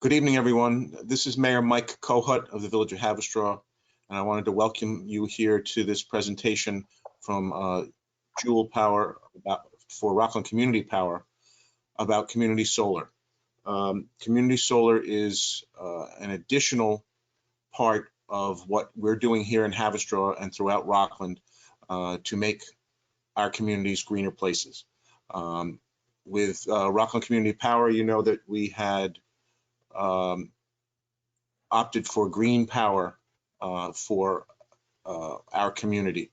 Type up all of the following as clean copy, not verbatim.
Good evening, everyone. This is Mayor Mike Kohut of the Village of Haverstraw, and I wanted to welcome you here to this presentation from Jewel Power for Rockland Community Power about community solar. Community solar is an additional part of what we're doing here in Haverstraw and throughout Rockland to make our communities greener places. With Rockland Community Power, you know that we had opted for green power for our community.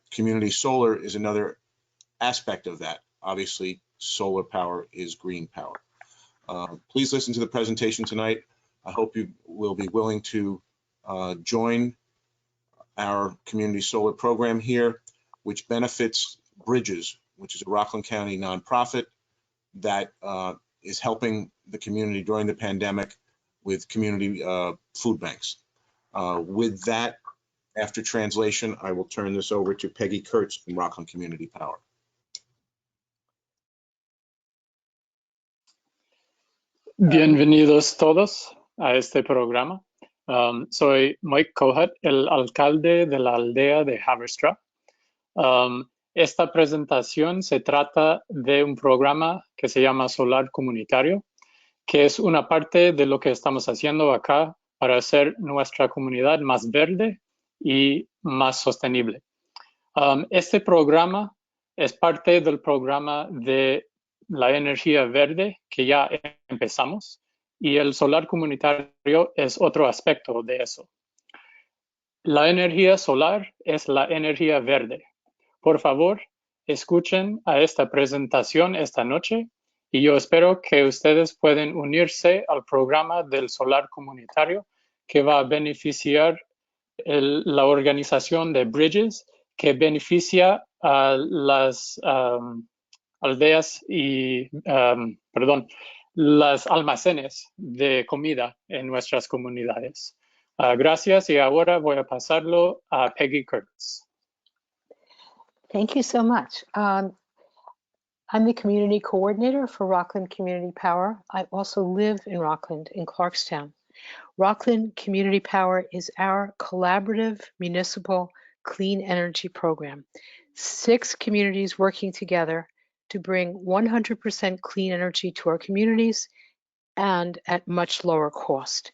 Community solar is another aspect of that. Obviously, solar power is green power. Please listen to the presentation tonight. I hope you will be willing to join our community solar program here, which benefits Bridges, which is a Rockland County nonprofit that is helping the community during the pandemic with community food banks. With that, after translation, I will turn this over to Peggy Kurtz from Rockland Community Power. Bienvenidos todos a este programa. Soy Mike Kohut, el alcalde de la aldea de Haverstraw. Esta presentación se trata de un programa que se llama Solar Comunitario, que es una parte de lo que estamos haciendo acá para hacer nuestra comunidad más verde y más sostenible. Este programa es parte del programa de la energía verde que ya empezamos, y el solar comunitario es otro aspecto de eso. La energía solar es la energía verde. Por favor, escuchen a esta presentación esta noche y yo espero que ustedes puedan unirse al programa del solar comunitario que va a beneficiar la organización de Bridges, que beneficia a las aldeas y, las almacenes de comida en nuestras comunidades. Gracias, y ahora voy a pasarlo a Peggy Kurtz. Thank you so much. I'm the community coordinator for Rockland Community Power. I also live in Rockland, in Clarkstown. Rockland Community Power is our collaborative municipal clean energy program. 6 communities working together to bring 100% clean energy to our communities and at much lower cost.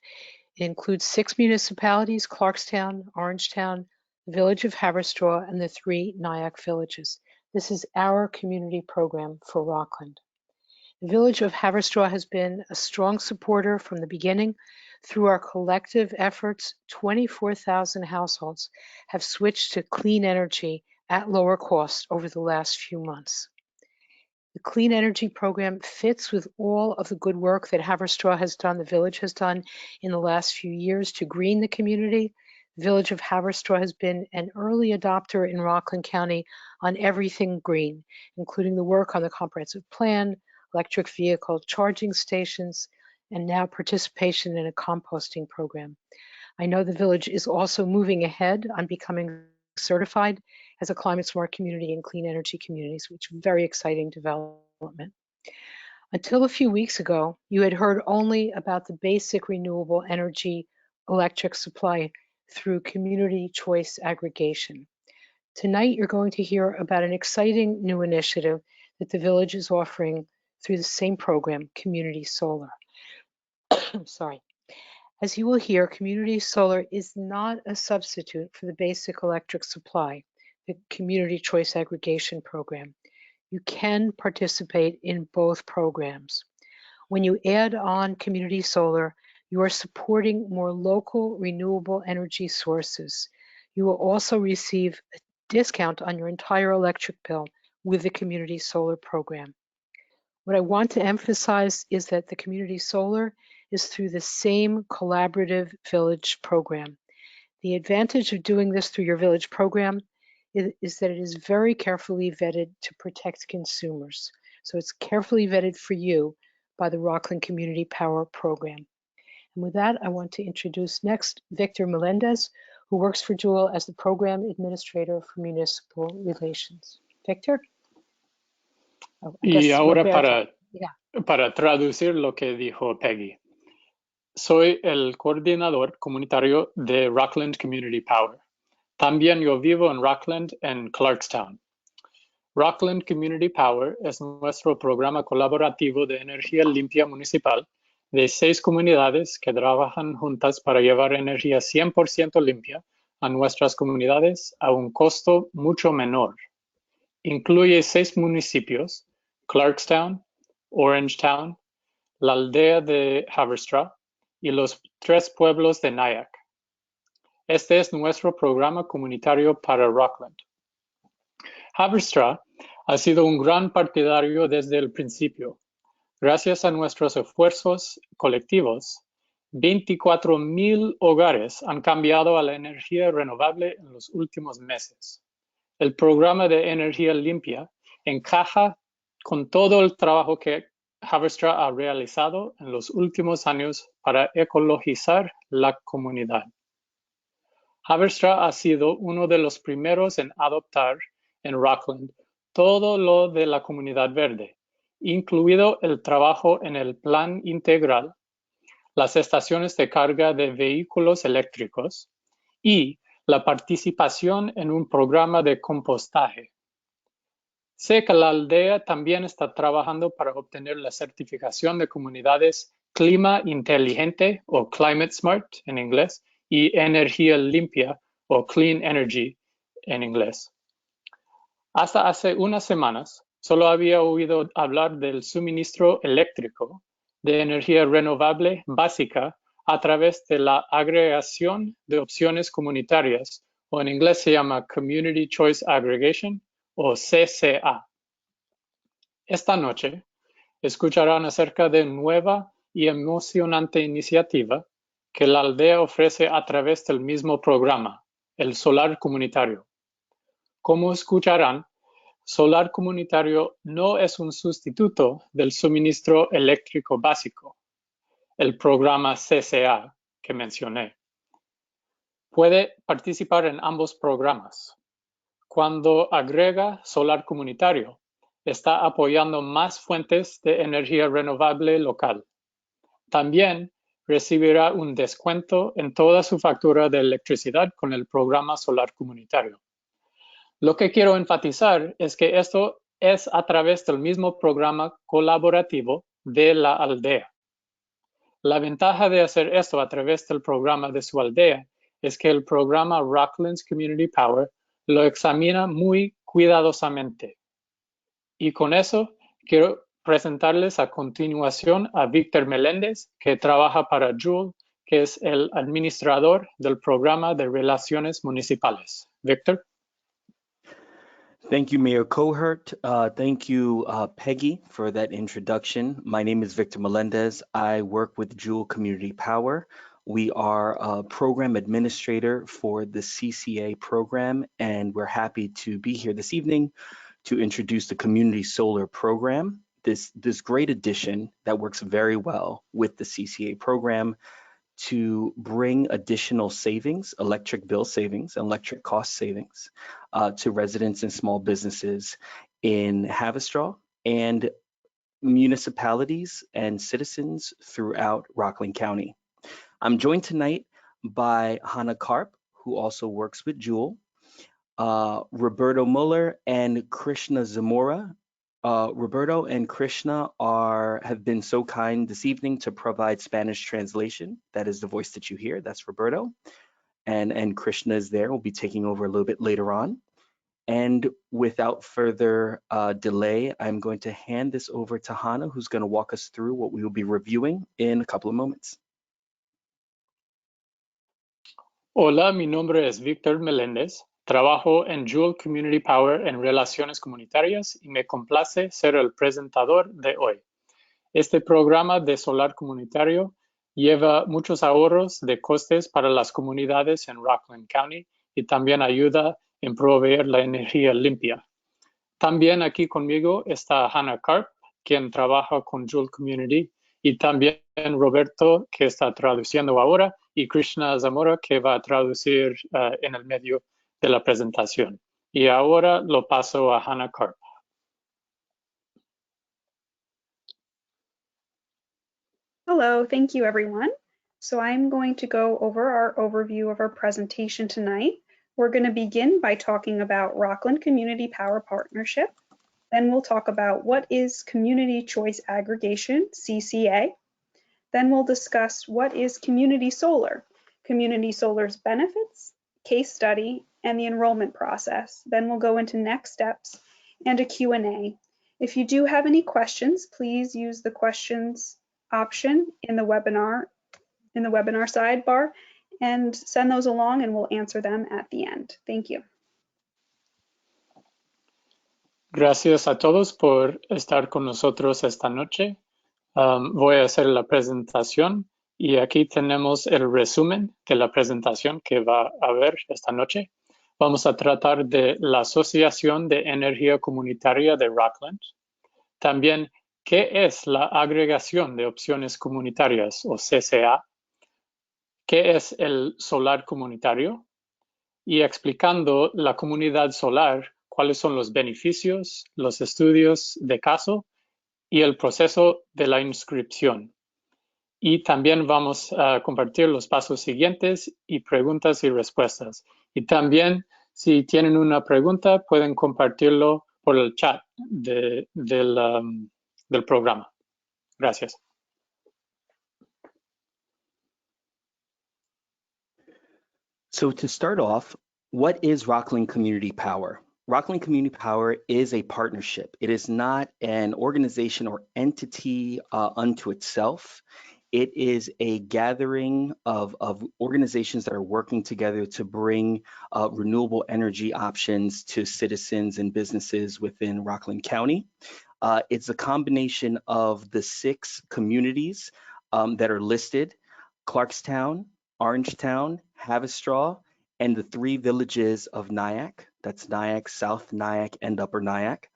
It includes 6 municipalities: Clarkstown, Orangetown, the Village of Haverstraw, and the 3 Nyack villages. This is our community program for Rockland. The Village of Haverstraw has been a strong supporter from the beginning. Through our collective efforts, 24,000 households have switched to clean energy at lower cost over the last few months. The clean energy program fits with all of the good work that Haverstraw has done, the village has done in the last few years to green the community. The Village of Haverstraw has been an early adopter in Rockland County on everything green, including the work on the comprehensive plan, electric vehicle charging stations, and now participation in a composting program. I know the village is also moving ahead on becoming certified as a climate smart community and clean energy communities, which is a very exciting development. Until a few weeks ago, you had heard only about the basic renewable energy electric supply through community choice aggregation. Tonight, you're going to hear about an exciting new initiative that the village is offering through the same program, Community Solar. Sorry. As you will hear, Community Solar is not a substitute for the basic electric supply, the Community Choice Aggregation program. You can participate in both programs. When you add on Community Solar, you are supporting more local renewable energy sources. You will also receive a discount on your entire electric bill with the Community Solar program. What I want to emphasize is that the Community Solar is through the same collaborative village program. The advantage of doing this through your village program is that it is very carefully vetted to protect consumers. So it's carefully vetted for you by the Rockland Community Power program. And with that, I want to introduce next Victor Melendez, who works for Jewel as the Program Administrator for Municipal Relations. Victor? Y ahora para traducir lo que dijo Peggy. soy el coordinador comunitario de Rockland Community Power. También yo vivo en Rockland, en Clarkstown. Rockland Community Power es nuestro programa colaborativo de energía limpia municipal de 6 comunidades que trabajan juntas para llevar energía 100% limpia a nuestras comunidades a un costo mucho menor. Incluye 6 municipios: Clarkstown, Orangetown, la aldea de Haverstraw y los 3 pueblos de Nyack. Este es nuestro programa comunitario para Rockland. Haverstraw ha sido un gran partidario desde el principio. Gracias a nuestros esfuerzos colectivos, 24,000 hogares han cambiado a la energía renovable en los últimos meses. El programa de energía limpia encaja con todo el trabajo que Haverstraw ha realizado en los últimos años para ecologizar la comunidad. Haverstraw ha sido uno de los primeros en adoptar en Rockland todo lo de la comunidad verde, incluido el trabajo en el plan integral, las estaciones de carga de vehículos eléctricos y la participación en un programa de compostaje. Sé que la aldea también está trabajando para obtener la certificación de comunidades Clima Inteligente o Climate Smart en inglés y Energía Limpia o Clean Energy en inglés. Hasta hace unas semanas solo había oído hablar del suministro eléctrico de energía renovable básica a través de la agregación de opciones comunitarias, o en inglés se llama Community Choice Aggregation o CCA. Esta noche escucharán acerca de nueva y emocionante iniciativa que la aldea ofrece a través del mismo programa, el solar comunitario. Como escucharán, solar comunitario no es un sustituto del suministro eléctrico básico, el programa CCA que mencioné. Puede participar en ambos programas. Cuando agrega solar comunitario, está apoyando más fuentes de energía renovable local. También recibirá un descuento en toda su factura de electricidad con el programa solar comunitario. Lo que quiero enfatizar es que esto es a través del mismo programa colaborativo de la aldea. La ventaja de hacer esto a través del programa de su aldea es que el programa Rockland's Community Power lo examina muy cuidadosamente. Y con eso quiero presentarles a continuación a Víctor Meléndez, que trabaja para Joule, que es el administrador del programa de relaciones municipales. Víctor. Thank you, Mayor Kohut. Thank you, Peggy, for that introduction. My name is Victor Melendez. I work with Joule Community Power. We are a program administrator for the CCA program, and we're happy to be here this evening to introduce the Community Solar Program, this great addition that works very well with the CCA program to bring additional savings, electric bill savings, electric cost savings to residents and small businesses in Haverstraw and municipalities and citizens throughout Rockland County. I'm joined tonight by Hannah Karp, who also works with Joule, Roberto Muller, and Krishna Zamora. Roberto and Krishna have been so kind this evening to provide Spanish translation. That is the voice that you hear. That's Roberto. And Krishna is there. We'll be taking over a little bit later on. And without further delay, I'm going to hand this over to Hannah, who's going to walk us through what we will be reviewing in a couple of moments. Hola, mi nombre es Víctor Meléndez. Trabajo en Joule Community Power en relaciones comunitarias y me complace ser el presentador de hoy. Este programa de solar comunitario lleva muchos ahorros de costes para las comunidades en Rockland County y también ayuda en proveer la energía limpia. También aquí conmigo está Hannah Karp, quien trabaja con Joule Community, y también Roberto, que está traduciendo ahora, y Krishna Zamora, que va a traducir en el medio de la presentación. Y ahora lo paso a Hannah Karp. Hello, thank you everyone. So I'm going to go over our overview of our presentation tonight. We're going to begin by talking about Rockland Community Power Partnership. Then we'll talk about what is Community Choice Aggregation, CCA. Then we'll discuss what is community solar's benefits, case study, and the enrollment process. Then we'll go into next steps and a Q&A. If you do have any questions, please use the questions option in the webinar sidebar and send those along and we'll answer them at the end. Thank you. Gracias a todos por estar con nosotros esta noche. Voy a hacer la presentación y aquí tenemos el resumen de la presentación que va a haber esta noche. Vamos a tratar de la Asociación de Energía Comunitaria de Rockland. También, ¿qué es la Agregación de Opciones Comunitarias o CCA? ¿Qué es el solar comunitario? Y explicando la comunidad solar, cuáles son los beneficios, los estudios de caso y el proceso de la inscripción. Y también vamos a compartir los pasos siguientes y preguntas y respuestas. Y también, si tienen una pregunta, pueden compartirlo por el chat del programa. Gracias. So to start off, what is Rockland Community Power? Rockland Community Power is a partnership. It is not an organization or entity unto itself. It is a gathering of organizations that are working together to bring renewable energy options to citizens and businesses within Rockland County. It's a combination of the 6 communities that are listed: Clarkstown, Orangetown, Haverstraw, and the 3 villages of Nyack. That's Nyack, South Nyack, and Upper Nyack.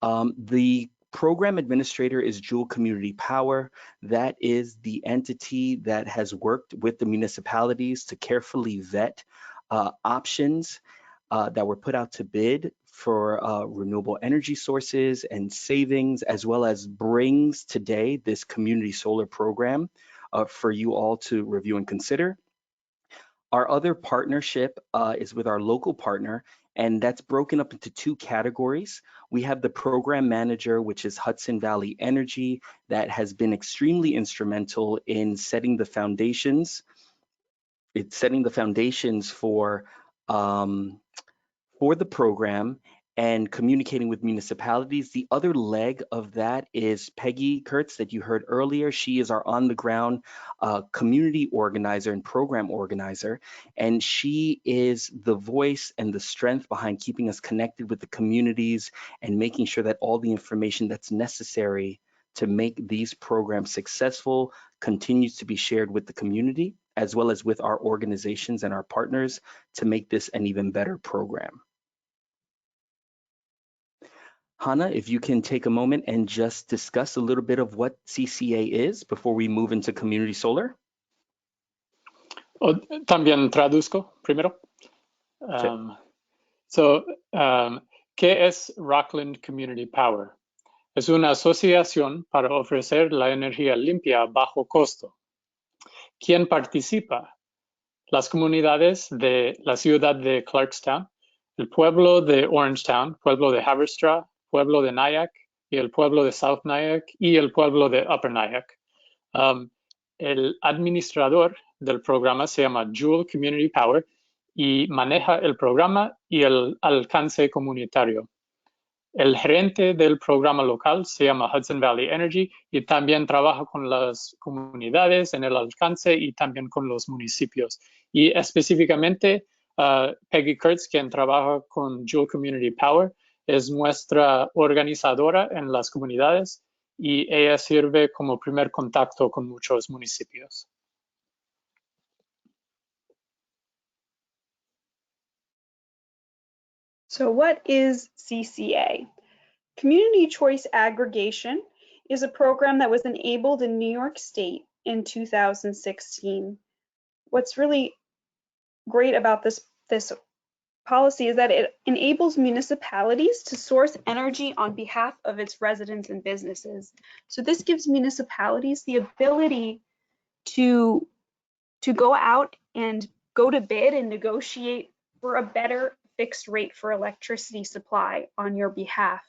The program administrator is Jewel Community Power. That is the entity that has worked with the municipalities to carefully vet options that were put out to bid for renewable energy sources and savings, as well as brings today this community solar program for you all to review and consider. Our other partnership is with our local partner, and that's broken up into 2 categories. We have the program manager, which is Hudson Valley Energy, that has been extremely instrumental in setting the foundations. It's setting the foundations for the program and communicating with municipalities. The other leg of that is Peggy Kurtz that you heard earlier. She is our on-the-ground community organizer and program organizer, and she is the voice and the strength behind keeping us connected with the communities and making sure that all the information that's necessary to make these programs successful continues to be shared with the community, as well as with our organizations and our partners to make this an even better program. Hannah, if you can take a moment and just discuss a little bit of what CCA is before we move into community solar. También traduzco primero. ¿Qué es Rockland Community Power? Es una asociación para ofrecer la energía limpia a bajo costo. ¿Quién participa? Las comunidades de la ciudad de Clarkstown, el pueblo de Orangetown, pueblo de Haverstraw, pueblo de Nyack y el pueblo de South Nyack y el pueblo de Upper Nyack. El administrador del programa se llama Jewel Community Power y maneja el programa y el alcance comunitario. El gerente del programa local se llama Hudson Valley Energy y también trabaja con las comunidades en el alcance y también con los municipios. Y específicamente, Peggy Kurtz, quien trabaja con Jewel Community Power, es nuestra organizadora en las comunidades y ella sirve como primer contacto con muchos municipios. So what is CCA? Community Choice Aggregation is a program that was enabled in New York State in 2016. What's really great about this policy is that it enables municipalities to source energy on behalf of its residents and businesses. So this gives municipalities the ability to to go out and go to bid and negotiate for a better fixed rate for electricity supply on your behalf.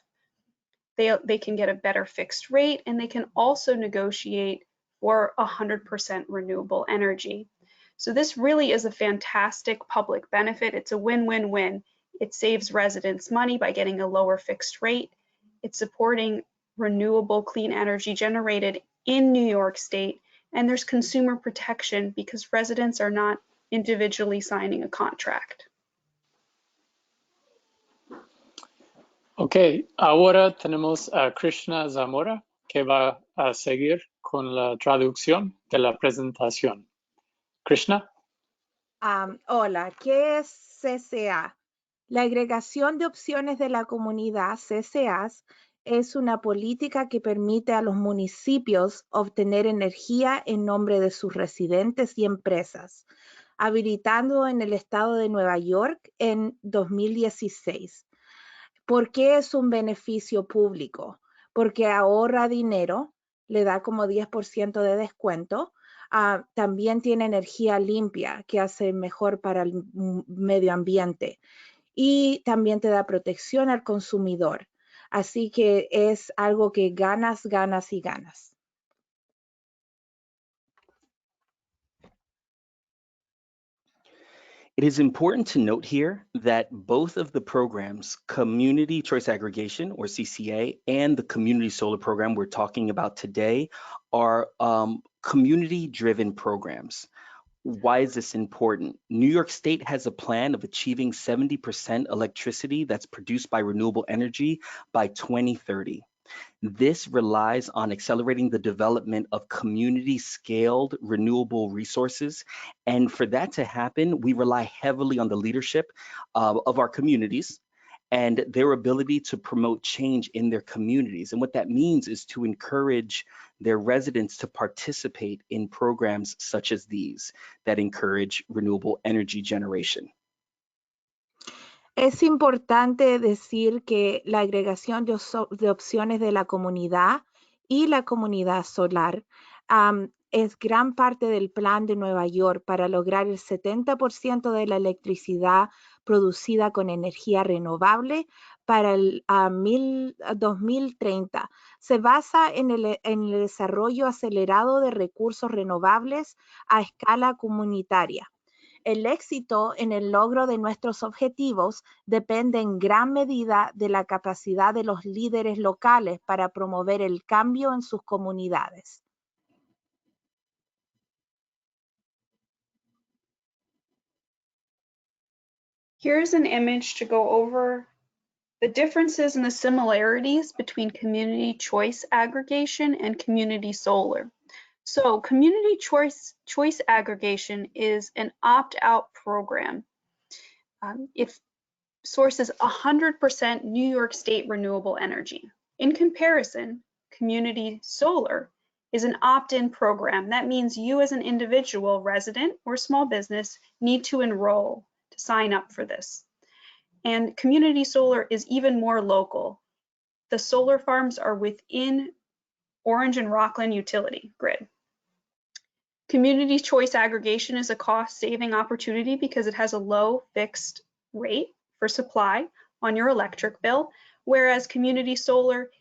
They can get a better fixed rate, and they can also negotiate for 100% renewable energy. So this really is a fantastic public benefit. It's a win-win-win. It saves residents money by getting a lower fixed rate. It's supporting renewable clean energy generated in New York State, and there's consumer protection because residents are not individually signing a contract. Ok, ahora tenemos a Krishna Zamora, que va a seguir con la traducción de la presentación. Krishna. Hola, ¿qué es CCA? La agregación de opciones de la comunidad, CCAs, es una política que permite a los municipios obtener energía en nombre de sus residentes y empresas, habilitando en el estado de Nueva York en 2016. ¿Por qué es un beneficio público? Porque ahorra dinero, le da como 10% de descuento. También tiene energía limpia que hace mejor para el medio ambiente y también te da protección al consumidor. Así que es algo que ganas, ganas y ganas. It is important to note here that both of the programs, Community Choice Aggregation, or CCA, and the Community Solar Program we're talking about today are community-driven programs. Why is this important? New York State has a plan of achieving 70% electricity that's produced by renewable energy by 2030. This relies on accelerating the development of community-scaled renewable resources. And for that to happen, we rely heavily on the leadership of our communities and their ability to promote change in their communities. And what that means is to encourage their residents to participate in programs such as these that encourage renewable energy generation. Es importante decir que la agregación de opciones de la comunidad y la comunidad solar es gran parte del plan de Nueva York para lograr el 70% de la electricidad producida con energía renovable para el 2030. Se basa en el desarrollo acelerado de recursos renovables a escala comunitaria. El éxito en el logro de nuestros objetivos depende en gran medida de la capacidad de los líderes locales para promover el cambio en sus comunidades. Here's an image to go over the differences and the similarities between community choice aggregation and community solar. So community choice aggregation is an opt-out program. It sources 100% New York State renewable energy. In comparison, community solar is an opt-in program. That means you as an individual resident or small business need to enroll to sign up for this. And community solar is even more local. The solar farms are within Orange and Rockland utility grid. Community choice aggregation is a cost-saving opportunity because it has a low fixed rate for supply on your electric bill, whereas community solar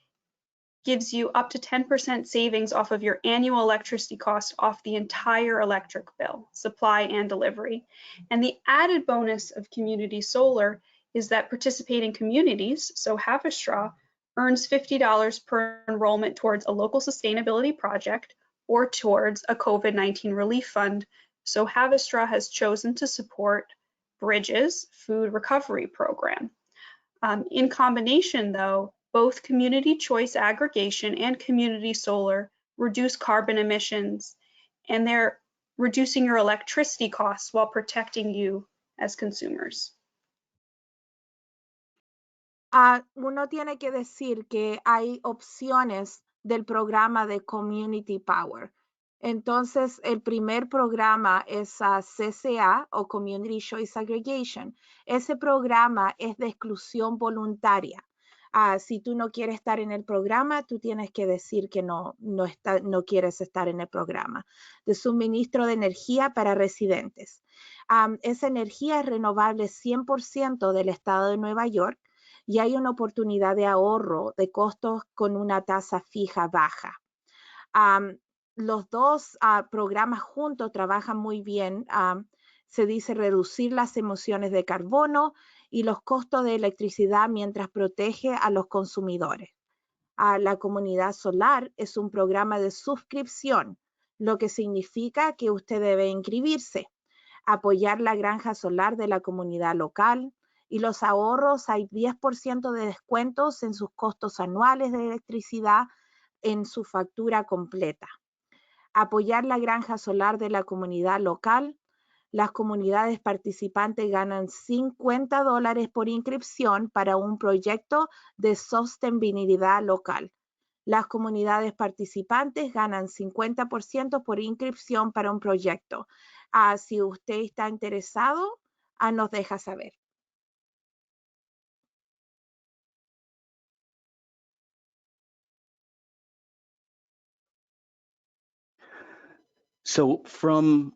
gives you up to 10% savings off of your annual electricity cost off the entire electric bill, supply and delivery. And the added bonus of community solar is that participating communities, so Haverstraw, earns $50 per enrollment towards a local sustainability project or towards a COVID-19 relief fund. So Haverstraw has chosen to support Bridges Food Recovery Program. In combination, though, both community choice aggregation and community solar reduce carbon emissions, and they're reducing your electricity costs while protecting you as consumers. Uno tiene que decir que hay opciones del programa de Community Power. Entonces, el primer programa es CCA o Community Choice Aggregation. Ese programa es de exclusión voluntaria. Si tú no quieres estar en el programa, tú tienes que decir que no quieres estar en el programa. De suministro de energía para residentes. Esa energía es renovable 100% del estado de Nueva York y hay una oportunidad de ahorro de costos con una tasa fija baja. Los dos programas juntos trabajan muy bien. Se dice reducir las emisiones de carbono y los costos de electricidad mientras protege a los consumidores. La comunidad solar es un programa de suscripción, lo que significa que usted debe inscribirse, apoyar la granja solar de la comunidad local y los ahorros. Hay 10% de descuentos en sus costos anuales de electricidad en su factura completa. Apoyar la granja solar de la comunidad local. Las comunidades participantes ganan $50 por inscripción para un proyecto de sostenibilidad local. Las comunidades participantes ganan 50% por inscripción para un proyecto. Si usted está interesado, nos deja saber. So from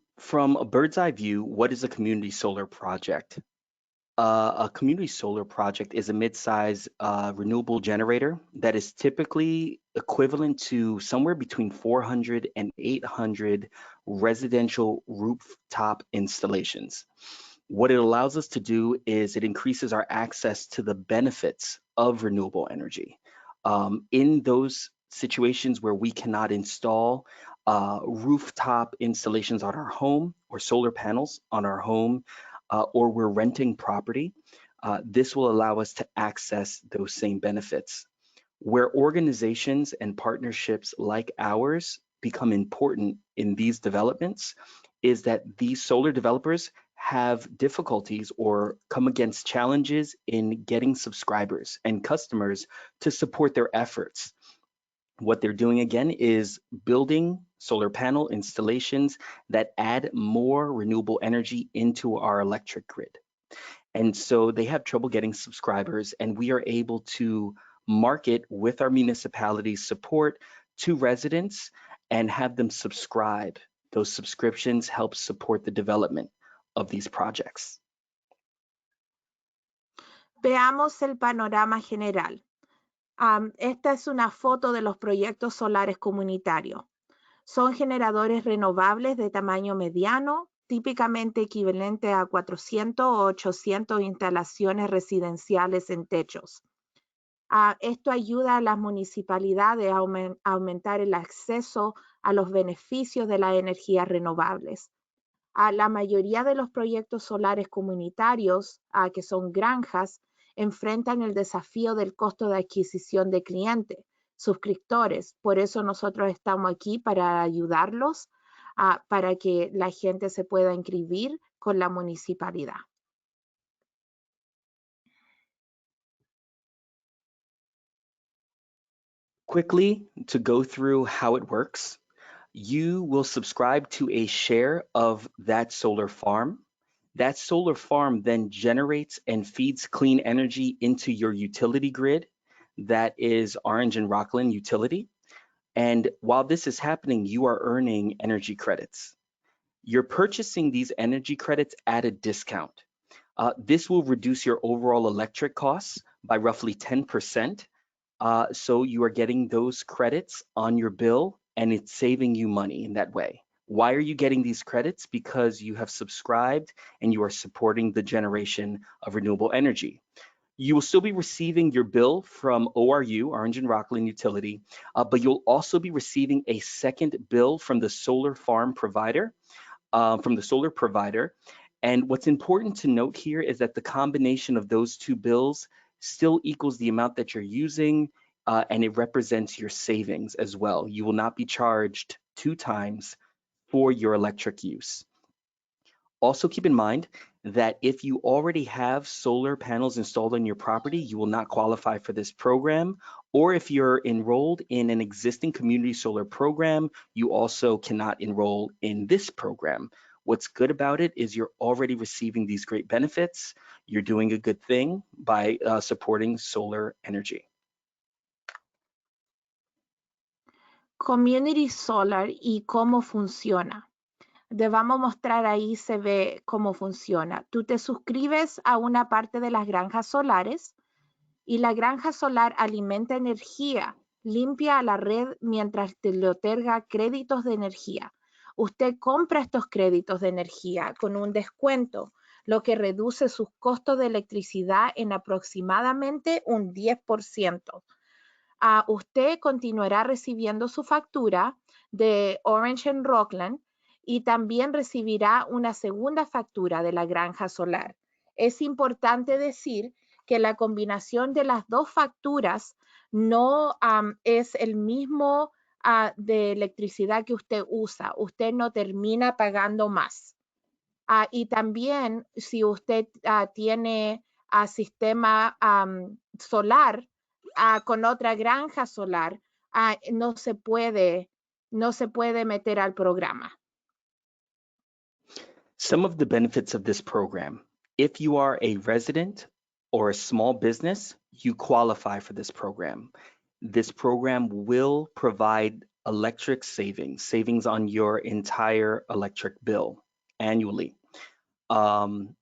a bird's eye view, what is a community solar project? A community solar project is a mid-size renewable generator that is typically equivalent to somewhere between 400 and 800 residential rooftop installations. What it allows us to do is it increases our access to the benefits of renewable energy. In those situations where we cannot install rooftop installations on our home or solar panels on our home, or we're renting property, this will allow us to access those same benefits. Where organizations and partnerships like ours become important in these developments is that these solar developers have difficulties or come against challenges in getting subscribers and customers to support their efforts. What they're doing again is building solar panel installations that add more renewable energy into our electric grid. And so they have trouble getting subscribers, and we are able to market with our municipality's support to residents and have them subscribe. Those subscriptions help support the development of these projects. Veamos el panorama general. Esta es una foto de los proyectos solares comunitarios. Son generadores renovables de tamaño mediano, típicamente equivalente a 400 o 800 instalaciones residenciales en techos. Esto ayuda a las municipalidades a aumentar el acceso a los beneficios de las energías renovables. La mayoría de los proyectos solares comunitarios, que son granjas, enfrentan el desafío del costo de adquisición de clientes, suscriptores. Por eso nosotros estamos aquí para ayudarlos, para que la gente se pueda inscribir con la municipalidad. Quickly, to go through how it works, you will subscribe to a share of that solar farm. That solar farm then generates and feeds clean energy into your utility grid. That is Orange and Rockland Utility. And while this is happening, you are earning energy credits. You're purchasing these energy credits at a discount. This will reduce your overall electric costs by roughly 10%. So you are getting those credits on your bill, and it's saving you money in that way. Why are you getting these credits? Because you have subscribed and you are supporting the generation of renewable energy. You will still be receiving your bill from ORU, Orange and Rockland Utility, but you'll also be receiving a second bill from the solar farm provider, And what's important to note here is that the combination of those two bills still equals the amount that you're using, and it represents your savings as well. You will not be charged 2 times for your electric use. Also keep in mind that if you already have solar panels installed on your property, you will not qualify for this program. Or if you're enrolled in an existing community solar program, you also cannot enroll in this program. What's good about it is you're already receiving these great benefits. You're doing a good thing by supporting solar energy. Community Solar y cómo funciona. Te vamos a mostrar ahí, se ve cómo funciona. Tú te suscribes a una parte de las granjas solares y la granja solar alimenta energía limpia a la red mientras te le otorga créditos de energía. Usted compra estos créditos de energía con un descuento, lo que reduce sus costos de electricidad en aproximadamente un 10%. Usted continuará recibiendo su factura de Orange en Rockland y también recibirá una segunda factura de la granja solar. Es importante decir que la combinación de las dos facturas no es el mismo de electricidad que usted usa. Usted no termina pagando más. Y también si usted tiene sistema solar con otra granja solar, no se puede meter al programa. Some of the benefits of this program. If you are a resident or a small business, you qualify for this program. This program will provide electric savings on your entire electric bill annually. On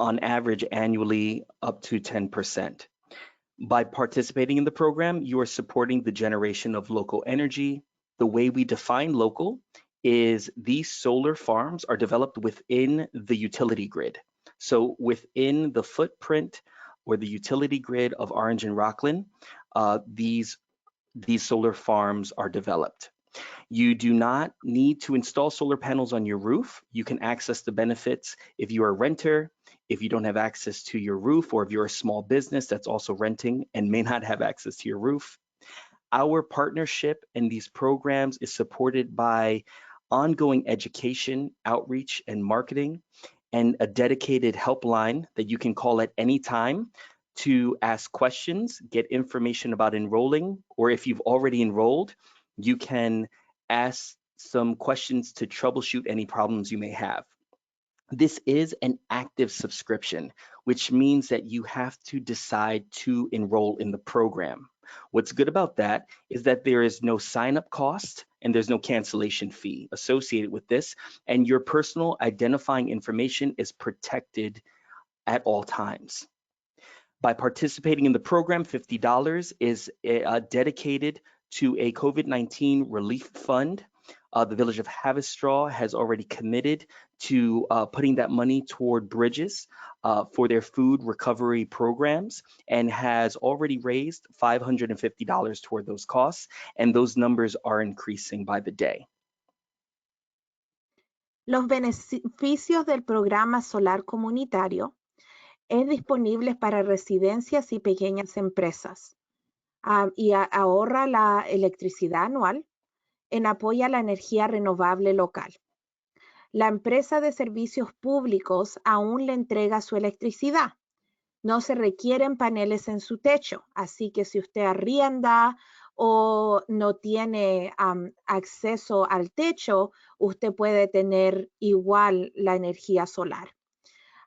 average, annually up to 10%. By participating in the program, you are supporting the generation of local energy. The way we define local is these solar farms are developed within the utility grid. So within the footprint or the utility grid of Orange and Rockland, these solar farms are developed. You do not need to install solar panels on your roof. You can access the benefits if you're a renter, if you don't have access to your roof, or if you're a small business that's also renting and may not have access to your roof. Our partnership in these programs is supported by ongoing education, outreach, and marketing, and a dedicated helpline that you can call at any time to ask questions, get information about enrolling, or if you've already enrolled, you can ask some questions to troubleshoot any problems you may have. This is an active subscription, which means that you have to decide to enroll in the program. What's good about that is that there is no sign-up cost and there's no cancellation fee associated with this, and your personal identifying information is protected at all times. By participating in the program, $50 is dedicated to a COVID-19 relief fund. The village of Haverstraw has already committed to putting that money toward bridges for their food recovery programs and has already raised $550 toward those costs, and those numbers are increasing by the day. Los beneficios del programa solar comunitario es disponible para residencias y pequeñas empresas y ahorra la electricidad anual, apoya la energía renovable local. La empresa de servicios públicos aún le entrega su electricidad. No se requieren paneles en su techo, así que si usted arrienda o no tiene acceso al techo, usted puede tener igual la energía solar.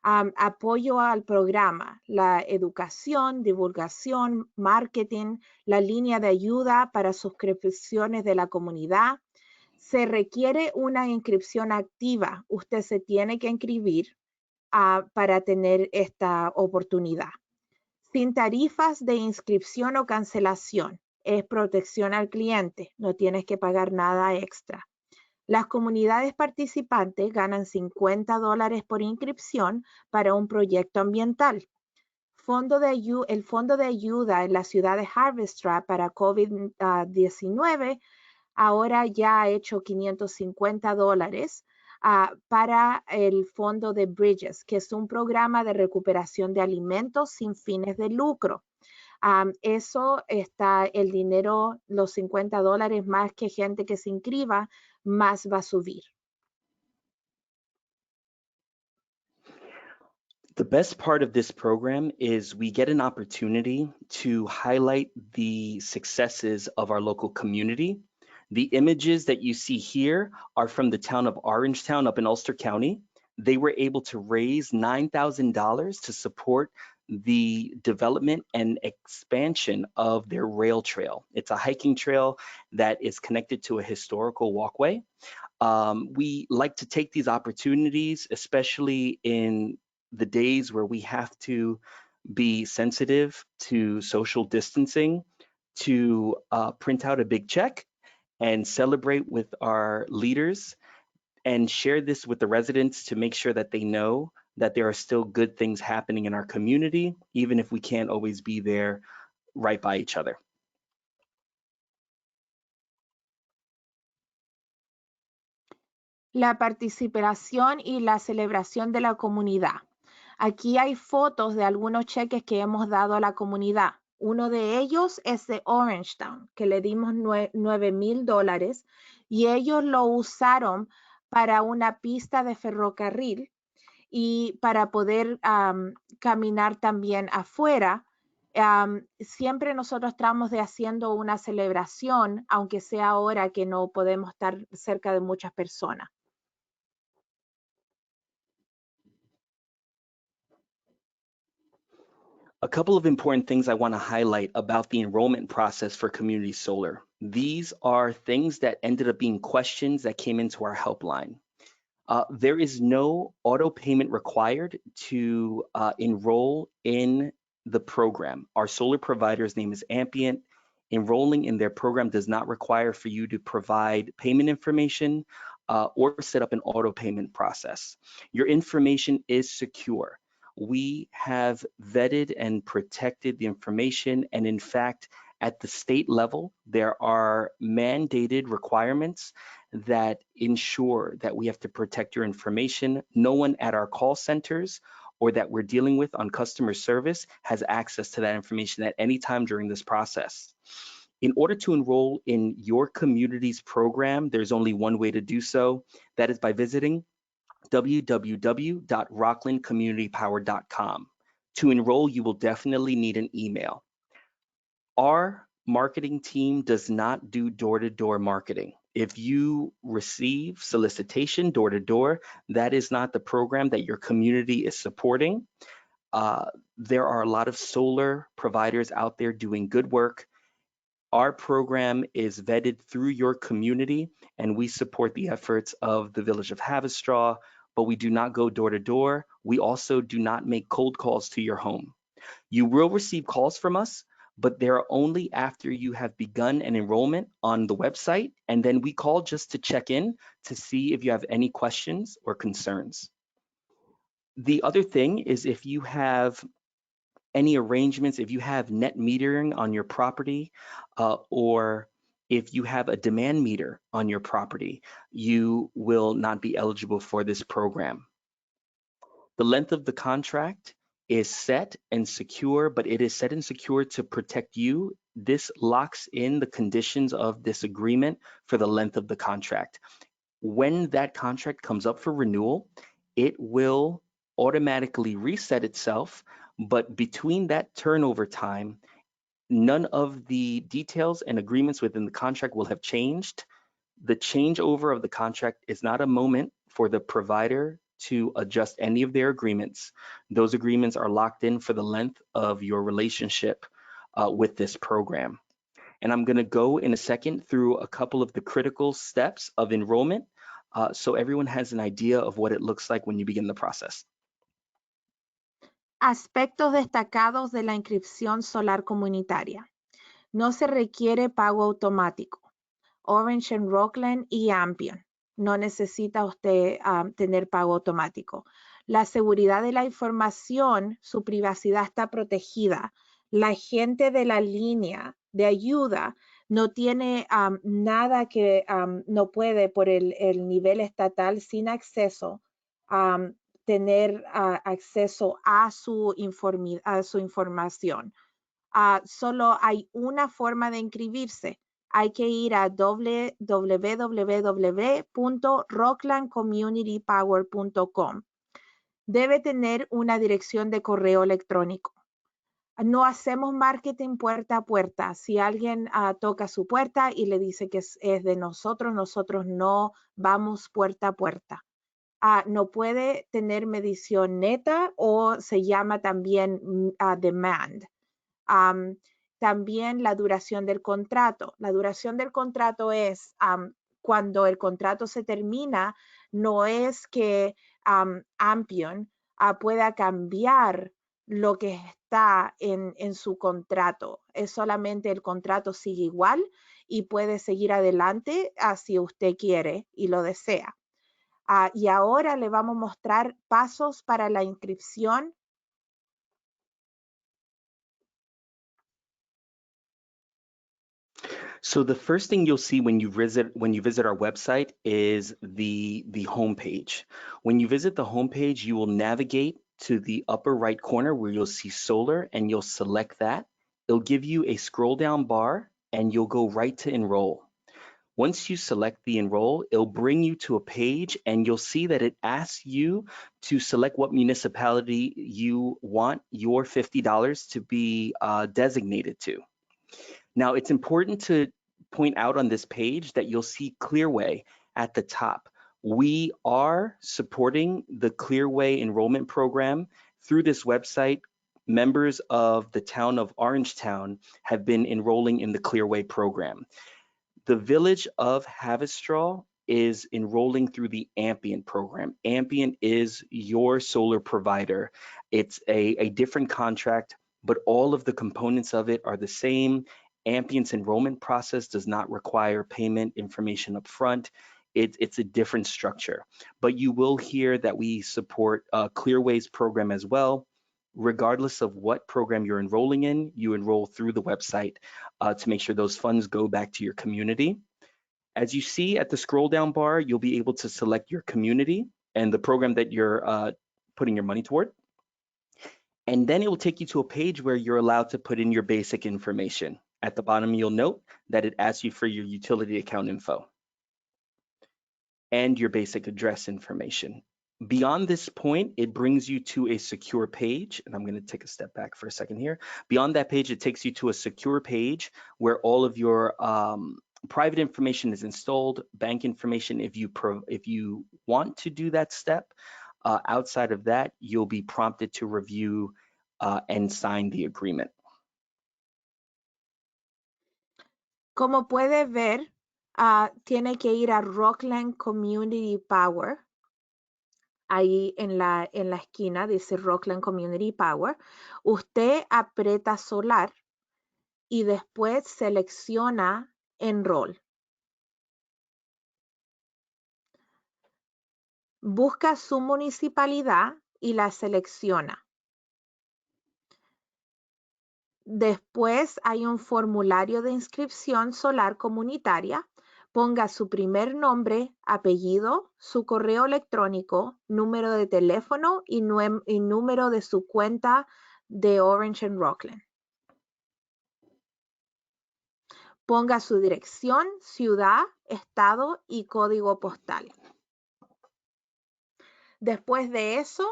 Apoyo al programa, la educación, divulgación, marketing, la línea de ayuda para suscripciones de la comunidad. Se requiere una inscripción activa. Usted se tiene que inscribir para tener esta oportunidad. Sin tarifas de inscripción o cancelación. Es protección al cliente. No tienes que pagar nada extra. Las comunidades participantes ganan $50 por inscripción para un proyecto ambiental. El fondo de ayuda en la ciudad de Haverstraw para COVID-19 ahora ya ha hecho $550 para el fondo de Bridges, que es un programa de recuperación de alimentos sin fines de lucro. Eso está el dinero, los $50 más que gente que se inscriba, más va a subir. The best part of this program is we get an opportunity to highlight the successes of our local community The images that you see here are from the town of Orangetown up in Ulster County. They were able to raise $9,000 to support the development and expansion of their rail trail. It's a hiking trail that is connected to a historical walkway. We like to take these opportunities, especially in the days where we have to be sensitive to social distancing, to print out a big check and celebrate with our leaders and share this with the residents to make sure that they know that there are still good things happening in our community, even if we can't always be there right by each other. La participación y la celebración de la comunidad. Aquí hay fotos de algunos cheques que hemos dado a la comunidad. Uno de ellos es de Orangetown, que le dimos $9,000 y ellos lo usaron para una pista de ferrocarril y para poder caminar también afuera. Siempre nosotros estamos haciendo una celebración, aunque sea ahora que no podemos estar cerca de muchas personas. A couple of important things I want to highlight about the enrollment process for community solar. These are things that ended up being questions that came into our helpline. There is no auto payment required to enroll in the program. Our solar provider's name is Ambient. Enrolling in their program does not require for you to provide payment information or set up an auto payment process. Your information is secure. We have vetted and protected the information, and in fact, at the state level, there are mandated requirements that ensure that we have to protect your information. No one at our call centers or that we're dealing with on customer service has access to that information at any time during this process. In order to enroll in your community's program, there's only one way to do so. That is by visiting www.rocklandcommunitypower.com. To enroll, you will definitely need an email. Our marketing team does not do door-to-door marketing. If you receive solicitation door-to-door, that is not the program that your community is supporting. There are a lot of solar providers out there doing good work. Our program is vetted through your community, and we support the efforts of the village of Haverstraw, but we do not go door to door. We also do not make cold calls to your home. You will receive calls from us, but they're only after you have begun an enrollment on the website, and then we call just to check in to see if you have any questions or concerns. The other thing is, if you have any arrangements, if you have net metering on your property, or if you have a demand meter on your property, you will not be eligible for this program. The length of the contract is set and secure, but it is set and secure to protect you. This locks in the conditions of this agreement for the length of the contract. When that contract comes up for renewal, it will automatically reset itself, but between that turnover time, none of the details and agreements within the contract will have changed. The changeover of the contract is not a moment for the provider to adjust any of their agreements. Those agreements are locked in for the length of your relationship with this program. And I'm going to go in a second through a couple of the critical steps of enrollment so everyone has an idea of what it looks like when you begin the process. Aspectos destacados de la inscripción solar comunitaria. No se requiere pago automático. Orange en Rockland y Ambient. No necesita usted tener pago automático. La seguridad de la información, su privacidad está protegida. La gente de la línea de ayuda no tiene nada que no puede por el nivel estatal sin acceso tener acceso a su información. Solo hay una forma de inscribirse. Hay que ir a www.rocklandcommunitypower.com. Debe tener una dirección de correo electrónico. No hacemos marketing puerta a puerta. Si alguien toca su puerta y le dice que es de nosotros, nosotros no vamos puerta a puerta. No puede tener medición neta o se llama también demand. También la duración del contrato. La duración del contrato es cuando el contrato se termina, no es que Ampion pueda cambiar lo que está en su contrato. Es solamente el contrato sigue igual y puede seguir adelante si usted quiere y lo desea. Y ahora le vamos a mostrar pasos para la inscripción. So the first thing you'll see when you visit our website is the homepage. When you visit the homepage, you will navigate to the upper right corner where you'll see solar, and you'll select that. It'll give you a scroll down bar, and you'll go right to enroll. Once you select the enroll, it'll bring you to a page, and you'll see that it asks you to select what municipality you want your $50 to be designated to. Now, it's important to point out on this page that you'll see Clearway at the top. We are supporting the Clearway enrollment program through this website. Members of the town of Orangetown have been enrolling in the Clearway program. The village of Haverstraw is enrolling through the Ambient program. Ambient is your solar provider. It's a different contract, but all of the components of it are the same. Ampient's enrollment process does not require payment information up front. It's a different structure, but you will hear that we support Clearway's program as well. Regardless of what program you're enrolling in, you enroll through the website to make sure those funds go back to your community. As you see at the scroll down bar, you'll be able to select your community and the program that you're putting your money toward. And then it will take you to a page where you're allowed to put in your basic information. At the bottom, you'll note that it asks you for your utility account info and your basic address information. Beyond this point, it brings you to a secure page, and I'm going to take a step back for a second here. Beyond that page, it takes you to a secure page where all of your private information is installed, bank information if you want to do that step. Outside of that, you'll be prompted to review and sign the agreement. Como puede ver, tiene que ir a Rockland Community Power. Ahí en la esquina dice Rockland Community Power. Usted aprieta solar y después selecciona Enroll. Busca su municipalidad y la selecciona. Después hay un formulario de inscripción solar comunitaria. Ponga su primer nombre, apellido, su correo electrónico, número de teléfono y número de su cuenta de Orange en Rockland. Ponga su dirección, ciudad, estado y código postal. Después de eso,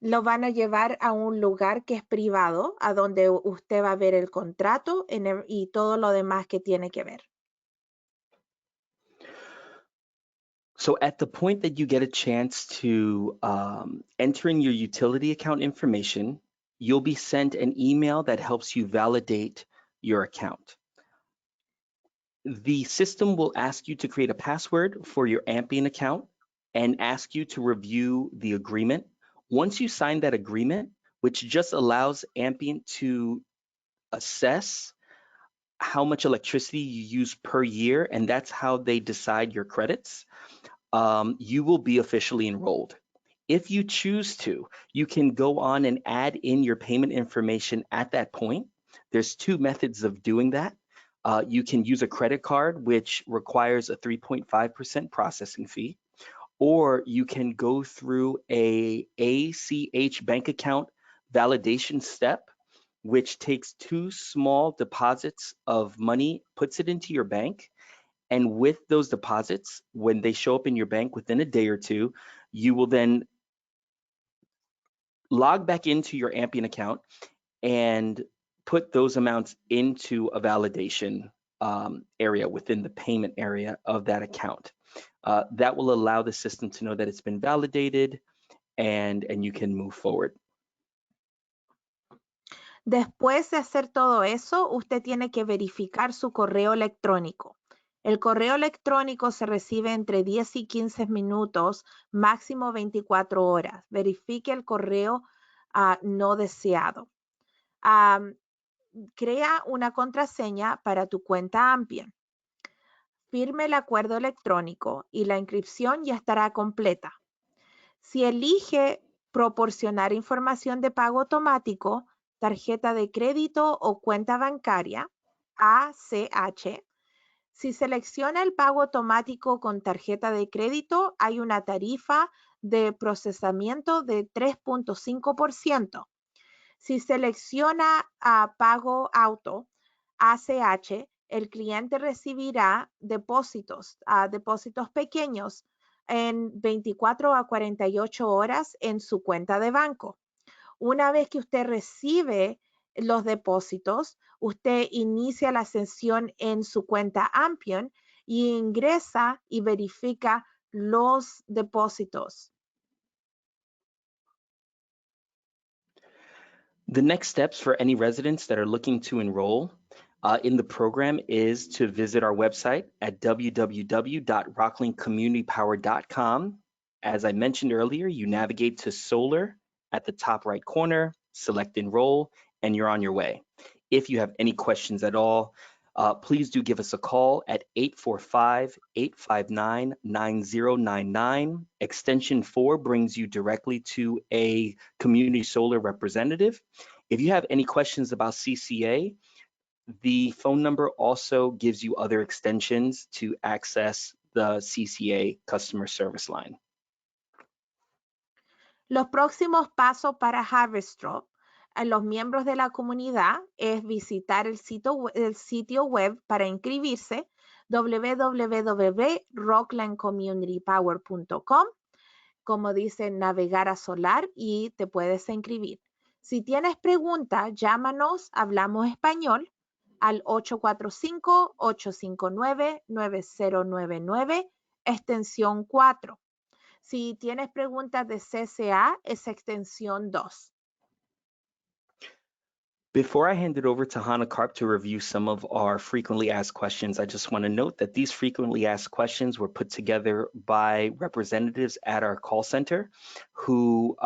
lo van a llevar a un lugar que es privado, a donde usted va a ver el contrato y todo lo demás que tiene que ver. So at the point that you get a chance to enter in your utility account information, you'll be sent an email that helps you validate your account. The system will ask you to create a password for your Ambient account and ask you to review the agreement. Once you sign that agreement, which just allows Ambient to assess how much electricity you use per year, and that's how they decide your credits, you will be officially enrolled. If you choose to, you can go on and add in your payment information at that point. There's two methods of doing that. You can use a credit card, which requires a 3.5% processing fee, or you can go through a ACH bank account validation step, which takes two small deposits of money, puts it into your bank, and with those deposits, when they show up in your bank within a day or two, you will then log back into your Ambient account and put those amounts into a validation area within the payment area of that account. That will allow the system to know that it's been validated and you can move forward. Después de hacer todo eso, usted tiene que verificar su correo electrónico. El correo electrónico se recibe entre 10 y 15 minutos, máximo 24 horas. Verifique el correo no deseado. Crea una contraseña para tu cuenta Ambien. Firme el acuerdo electrónico y la inscripción ya estará completa. Si elige proporcionar información de pago automático, tarjeta de crédito o cuenta bancaria, ACH, si selecciona el pago automático con tarjeta de crédito, hay una tarifa de procesamiento de 3.5%. Si selecciona pago auto, ACH, el cliente recibirá depósitos pequeños en 24 a 48 horas en su cuenta de banco. Una vez que usted recibe los depósitos, usted inicia la sesión en su cuenta Ambien y ingresa y verifica los depósitos. The next steps for any residents that are looking to enroll in the program is to visit our website at www.rocklandcommunitypower.com. As I mentioned earlier, you navigate to solar at the top right corner, select enroll, and you're on your way. If you have any questions at all, please do give us a call at 845-859-9099. Extension 4 brings you directly to a community solar representative. If you have any questions about CCA, the phone number also gives you other extensions to access the CCA customer service line. Los próximos pasos para Haverstraw a los miembros de la comunidad es visitar el sitio web para inscribirse, www.rocklandcommunitypower.com. Como dice, navegar a solar y te puedes inscribir. Si tienes preguntas, llámanos, hablamos español, al 845-859-9099, extensión 4. Si tienes preguntas de CCA, es extensión 2. Before I hand it over to Hannah Karp to review some of our frequently asked questions, I just want to note that these frequently asked questions were put together by representatives at our call center who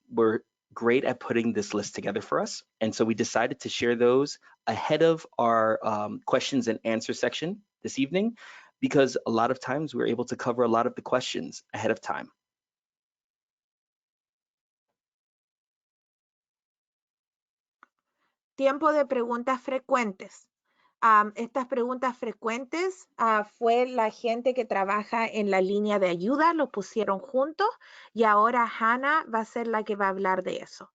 were great at putting this list together for us. And so we decided to share those ahead of our questions and answer section this evening, because a lot of times we're able to cover a lot of the questions ahead of time. Tiempo de preguntas frecuentes. Estas preguntas frecuentes fue la gente que trabaja en la línea de ayuda, lo pusieron juntos y ahora Hannah va a ser la que va a hablar de eso.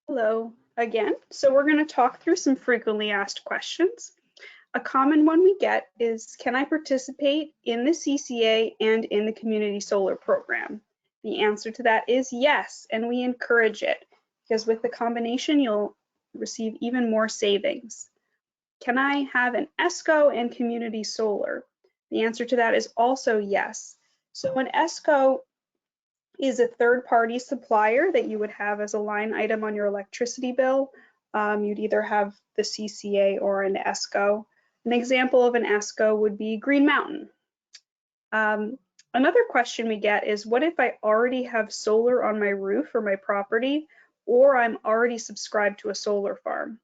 Hello again. So we're going to talk through some frequently asked questions. A common one we get is, can I participate in the CCA and in the community solar program? The answer to that is yes, and we encourage it, because with the combination, you'll receive even more savings. Can I have an Esco and community solar? The answer to that is also yes. So an Esco is a third-party supplier that you would have as a line item on your electricity bill. You'd either have the CCA or an Esco. An example of an Esco would be Green Mountain. Another question we get is, what if I already have solar on my roof or my property, or I'm already subscribed to a solar farm?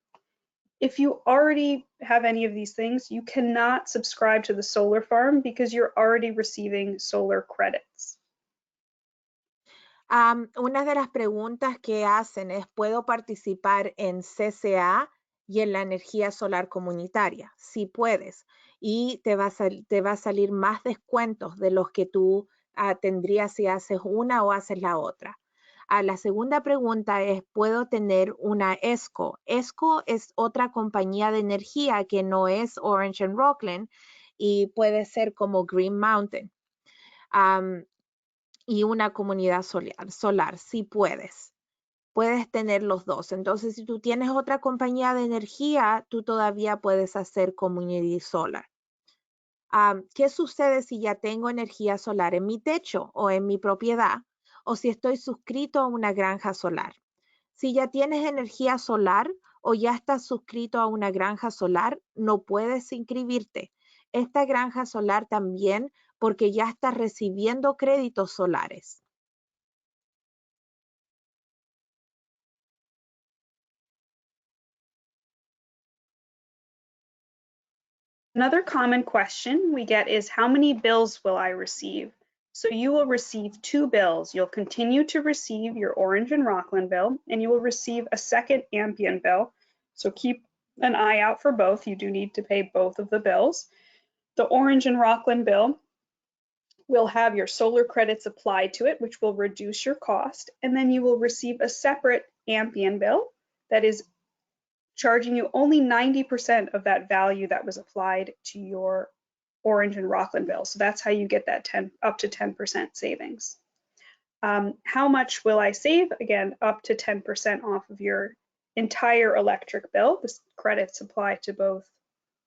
If you already have any of these things, you cannot subscribe to the solar farm because you're already receiving solar credits. Una de las preguntas que hacen es, ¿puedo participar en CCA y en la energía solar comunitaria? Sí puedes. Y te va a salir más descuentos de los que tú tendrías si haces una o haces la otra. La segunda pregunta es, ¿puedo tener una Esco? Esco es otra compañía de energía que no es Orange and Rockland y puede ser como Green Mountain. Y una comunidad solar, sí puedes. puedes tener los dos. Entonces, si tú tienes otra compañía de energía, tú todavía puedes hacer community solar. ¿Qué sucede si ya tengo energía solar en mi techo o en mi propiedad? O si estoy suscrito a una granja solar. Si ya tienes energía solar o ya estás suscrito a una granja solar, no puedes inscribirte. Esta granja solar también porque ya estás recibiendo créditos solares. Another common question we get is, how many bills will I receive? So you will receive 2 bills. You'll continue to receive your Orange and Rockland bill, and you will receive a second Ampion bill. So keep an eye out for both. You do need to pay both of the bills. The Orange and Rockland bill will have your solar credits applied to it, which will reduce your cost, and then you will receive a separate Ampion bill that is charging you only 90% of that value that was applied to your Orange and Rockland bill. So that's how you get that up to 10% savings. How much will I save? Again, up to 10% off of your entire electric bill. This credits apply to both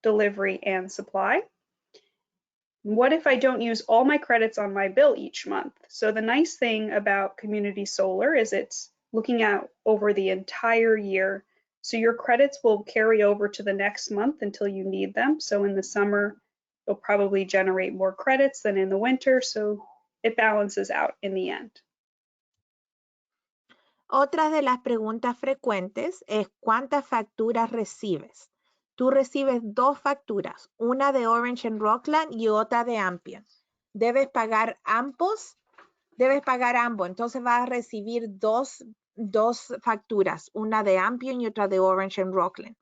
delivery and supply. What if I don't use all my credits on my bill each month? So the nice thing about community solar is it's looking out over the entire year. So your credits will carry over to the next month until you need them. So in the summer, you'll probably generate more credits than in the winter. So it balances out in the end. Otra de las preguntas frecuentes es ¿cuántas facturas recibes? Tú recibes 2 facturas, una de Orange and Rockland y otra de Ampion. Debes pagar ambos, entonces vas a recibir dos facturas, una de Ampion y otra de Orange and Rockland.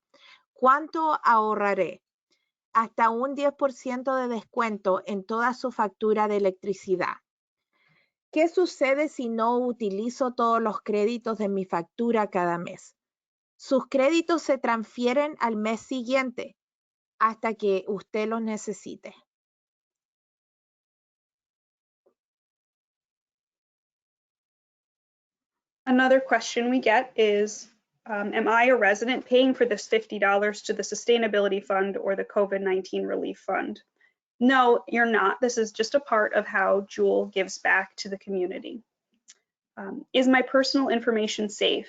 ¿Cuánto ahorraré? Hasta un 10% de descuento en toda su factura de electricidad. ¿Qué sucede si no utilizo todos los créditos de mi factura cada mes? Sus créditos se transfieren al mes siguiente hasta que usted los necesite. Another question we get is, am I a resident paying for this $50 to the Sustainability Fund or the COVID-19 Relief Fund? No, you're not. This is just a part of how Jewel gives back to the community. Is my personal information safe?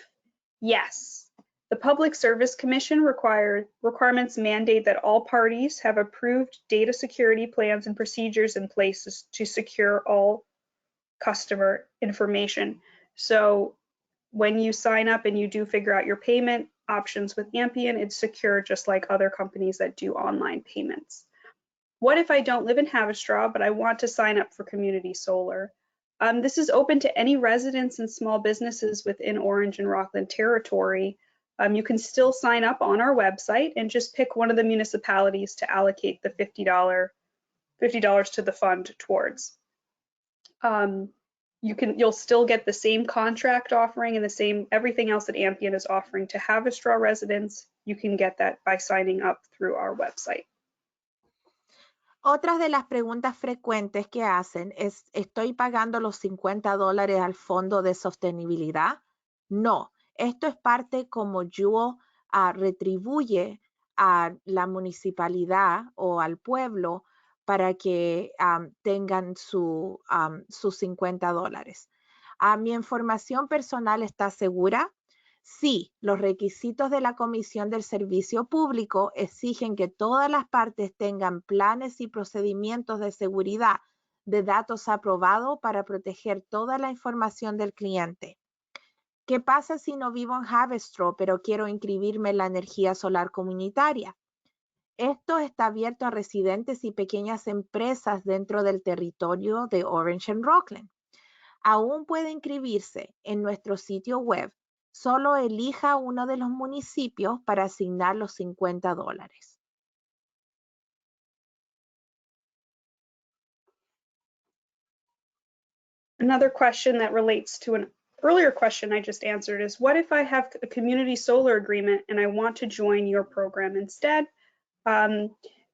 Yes. The Public Service Commission requirements mandate that all parties have approved data security plans and procedures in place to secure all customer information. So when you sign up and you do figure out your payment options with Ampion, it's secure just like other companies that do online payments. What if I don't live in Haverstraw, but I want to sign up for community solar? This is open to any residents and small businesses within Orange and Rockland territory. You can still sign up on our website and just pick one of the municipalities to allocate the $50 to the fund towards. You'll still get the same contract offering and the same everything else that Ampion is offering to Haverstraw residents. You can get that by signing up through our website. Otras de las preguntas frecuentes que hacen es, ¿estoy pagando los $50 al fondo de sostenibilidad? No, esto es parte como Jewel retribuye a la municipalidad o al pueblo para que tengan sus $50. ¿Mi información personal está segura? Sí, los requisitos de la Comisión del Servicio Público exigen que todas las partes tengan planes y procedimientos de seguridad de datos aprobados para proteger toda la información del cliente. ¿Qué pasa si no vivo en Haverstraw, pero quiero inscribirme en la energía solar comunitaria? Esto está abierto a residentes y pequeñas empresas dentro del territorio de Orange and Rockland. Aún puede inscribirse en nuestro sitio web. Solo elija uno de los municipios para asignar los $50. Another question that relates to an earlier question I just answered is, what if I have a community solar agreement and I want to join your program instead?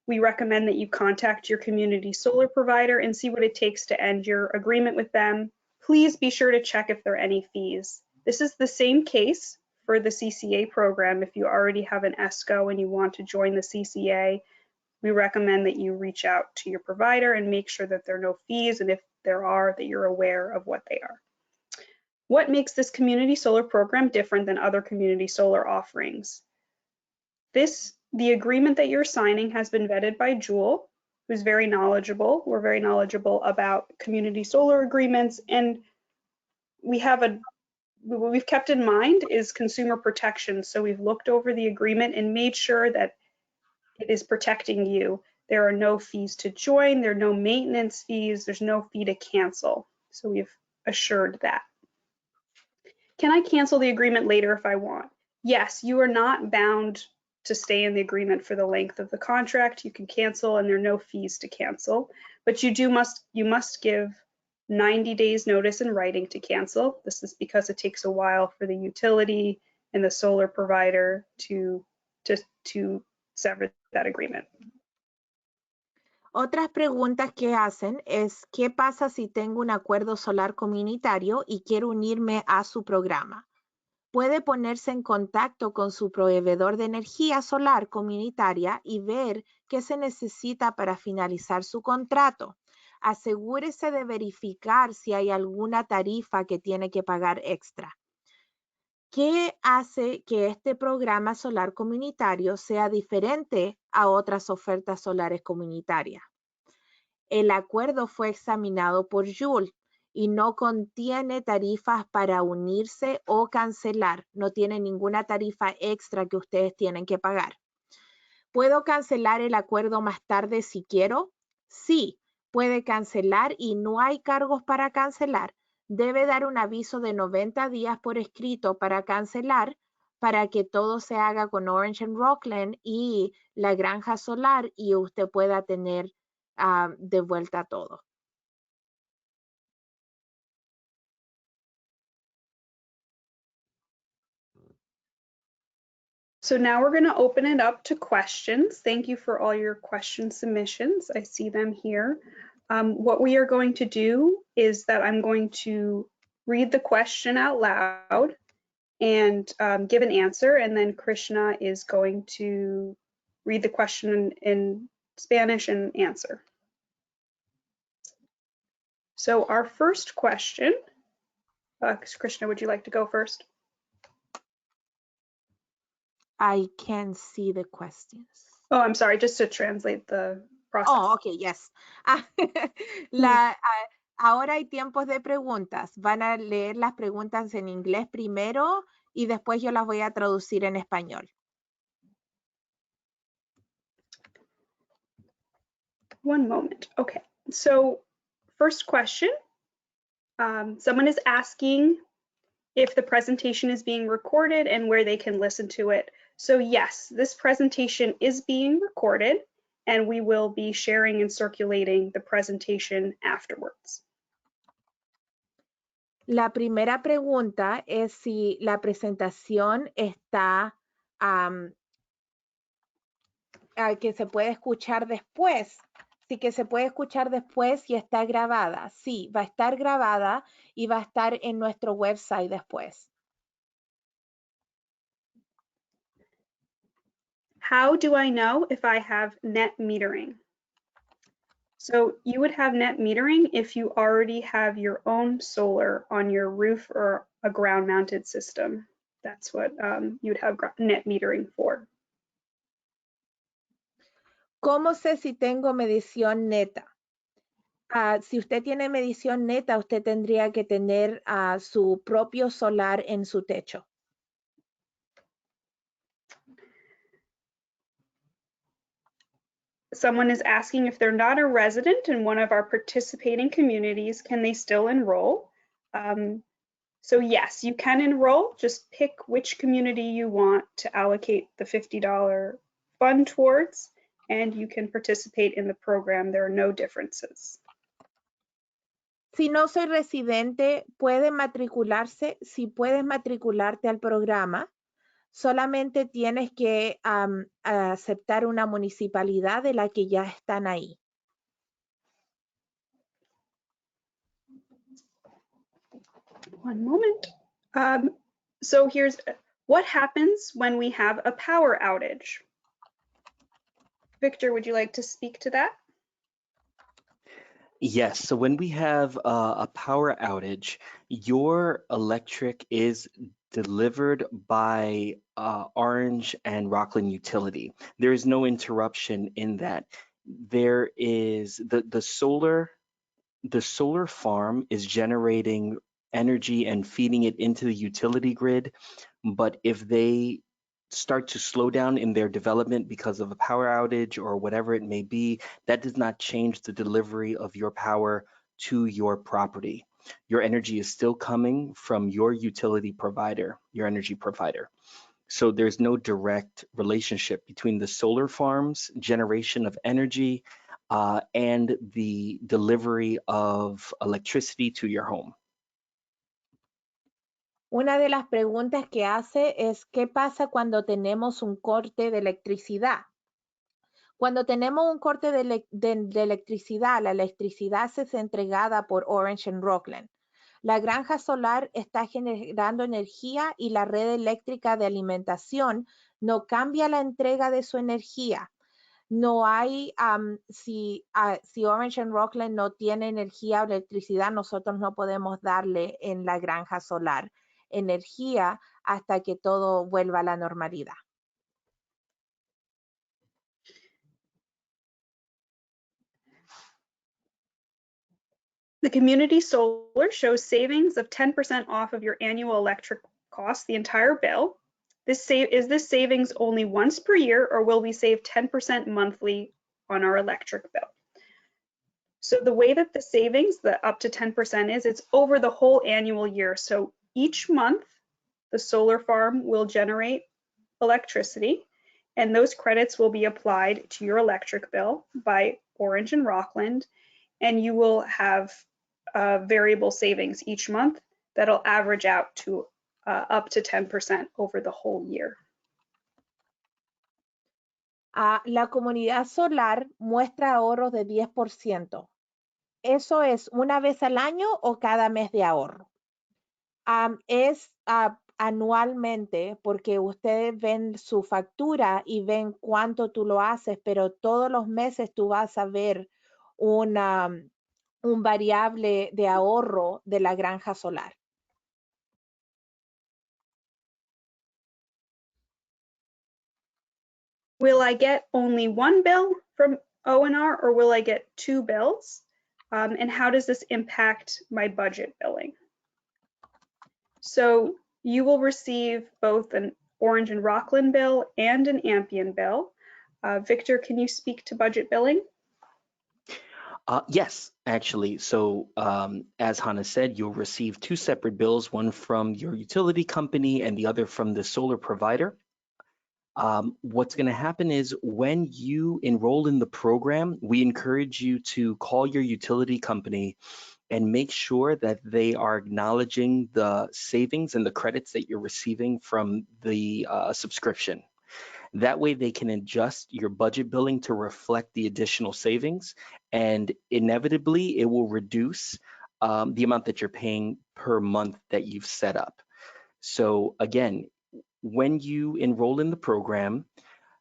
We recommend that you contact your community solar provider and see what it takes to end your agreement with them. Please be sure to check if there are any fees. This is the same case for the CCA program. If you already have an Esco and you want to join the CCA, we recommend that you reach out to your provider and make sure that there are no fees, and if there are, that you're aware of what they are. What makes this community solar program different than other community solar offerings? The agreement that you're signing has been vetted by Jewel, who's very knowledgeable. We're very knowledgeable about community solar agreements, and what we've kept in mind is consumer protection. So we've looked over the agreement and made sure that it is protecting you. There are no fees to join, there are no maintenance fees, there's no fee to cancel. So we've assured that. Can I cancel the agreement later if I want? Yes, you are not bound to stay in the agreement for the length of the contract. You can cancel and there are no fees to cancel, but you must give 90 days notice in writing to cancel. This is because it takes a while for the utility and the solar provider to sever that agreement. Otras preguntas que hacen es, ¿qué pasa si tengo un acuerdo solar comunitario y quiero unirme a su programa? Puede ponerse en contacto con su proveedor de energía solar comunitaria y ver qué se necesita para finalizar su contrato. Asegúrese de verificar si hay alguna tarifa que tiene que pagar extra. ¿Qué hace que este programa solar comunitario sea diferente a otras ofertas solares comunitarias? El acuerdo fue examinado por Joule y no contiene tarifas para unirse o cancelar. No tiene ninguna tarifa extra que ustedes tienen que pagar. ¿Puedo cancelar el acuerdo más tarde si quiero? Sí, puede cancelar y no hay cargos para cancelar. Debe dar un aviso de 90 días por escrito para cancelar, para que todo se haga con Orange and Rockland y la granja solar y usted pueda tener de vuelta todo. So now we're going to open it up to questions. Thank you for all your question submissions. I see them here. What we are going to do is that I'm going to read the question out loud and give an answer, and then Krishna is going to read the question in Spanish and answer. So our first question, Krishna, would you like to go first? I can see the questions. Oh, I'm sorry, just to translate the process. Oh, okay, yes. Ahora hay tiempos de preguntas. Van a leer las preguntas en inglés primero y después yo las voy a traducir en español. One moment. Okay, so first question. Someone is asking if the presentation is being recorded and where they can listen to it. So yes, this presentation is being recorded and we will be sharing and circulating the presentation afterwards. La primera pregunta es si la presentación está que se puede escuchar después. Sí, que se puede escuchar después y está grabada. Sí, va a estar grabada y va a estar en nuestro website después. How do I know if I have net metering? So you would have net metering if you already have your own solar on your roof or a ground mounted system. That's what you would have net metering for. ¿Cómo sé si tengo medición neta? Si usted tiene medición neta, usted tendría que tener su propio solar en su techo. Someone is asking if they're not a resident in one of our participating communities, can they still enroll? So yes, you can enroll. Just pick which community you want to allocate the $50 fund towards, and you can participate in the program. There are no differences. Si no soy residente, ¿puede matricularse? Si puedes matricularte al programa, solamente tienes que aceptar una municipalidad de la que ya están ahí. One moment. So here's what happens when we have a power outage. Victor, would you like to speak to that? Yes, so when we have a power outage, your electric is delivered by Orange and Rockland Utility. There is no interruption in that. There is the solar farm is generating energy and feeding it into the utility grid, but if they start to slow down in their development because of a power outage or whatever it may be, that does not change the delivery of your power to your property. Your energy is still coming from your utility provider, your energy provider. So there's no direct relationship between the solar farm's generation of energy and the delivery of electricity to your home. Una de las preguntas que hace es, ¿qué pasa cuando tenemos un corte de electricidad? Cuando tenemos un corte de electricidad, la electricidad es entregada por Orange and Rockland. La granja solar está generando energía y la red eléctrica de alimentación no cambia la entrega de su energía. No hay, si Orange and Rockland no tiene energía o electricidad, nosotros no podemos darle en la granja solar energía hasta que todo vuelva a la normalidad. The community solar shows savings of 10% off of your annual electric cost, the entire bill. Is this savings only once per year, or will we save 10% monthly on our electric bill? So the way that the savings, the up to 10% is, it's over the whole annual year. So each month, the solar farm will generate electricity, and those credits will be applied to your electric bill by Orange and Rockland, and you will have variable savings each month that'll average out to up to 10% over the whole year. La comunidad solar muestra ahorros de 10%. ¿Eso es una vez al año o cada mes de ahorro? Es anualmente, porque ustedes ven su factura y ven cuánto tú lo haces, pero todos los meses tú vas a ver un variable de ahorro de la granja solar. Will I get only one bill from O&R, or will I get two bills? And how does this impact my budget billing? So you will receive both an Orange and Rockland bill and an Ampion bill. Victor, can you speak to budget billing? Yes, actually. So as Hannah said, you'll receive two separate bills, one from your utility company and the other from the solar provider. What's going to happen is when you enroll in the program, we encourage you to call your utility company and make sure that they are acknowledging the savings and the credits that you're receiving from the subscription. That way they can adjust your budget billing to reflect the additional savings, and inevitably it will reduce the amount that you're paying per month that you've set up. So again, when you enroll in the program,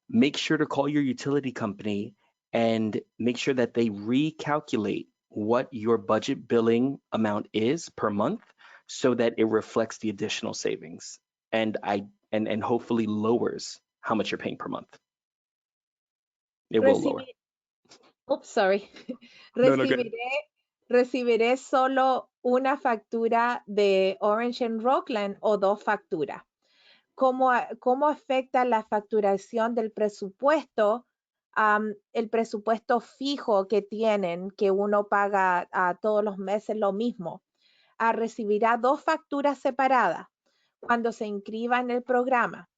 make sure to call your utility company and make sure that they recalculate what your budget billing amount is per month so that it reflects the additional savings and hopefully lowers how much you're paying per month. It will lower. Oops, sorry. ¿Recibiré solo una factura de Orange and Rockland o dos facturas? ¿Cómo afecta la facturación del presupuesto, el presupuesto fijo que tienen, que uno paga todos los meses lo mismo? Recibirá dos facturas separadas cuando se inscriba en el programa.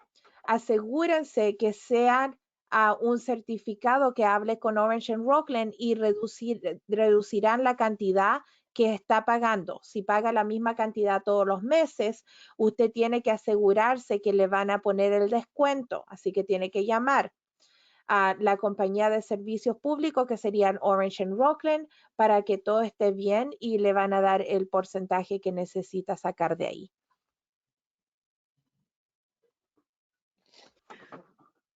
Asegúrense que sean un certificado que hable con Orange and Rockland y reducirán la cantidad que está pagando. Si paga la misma cantidad todos los meses, usted tiene que asegurarse que le van a poner el descuento, así que tiene que llamar a la compañía de servicios públicos, que serían Orange and Rockland, para que todo esté bien y le van a dar el porcentaje que necesita sacar de ahí.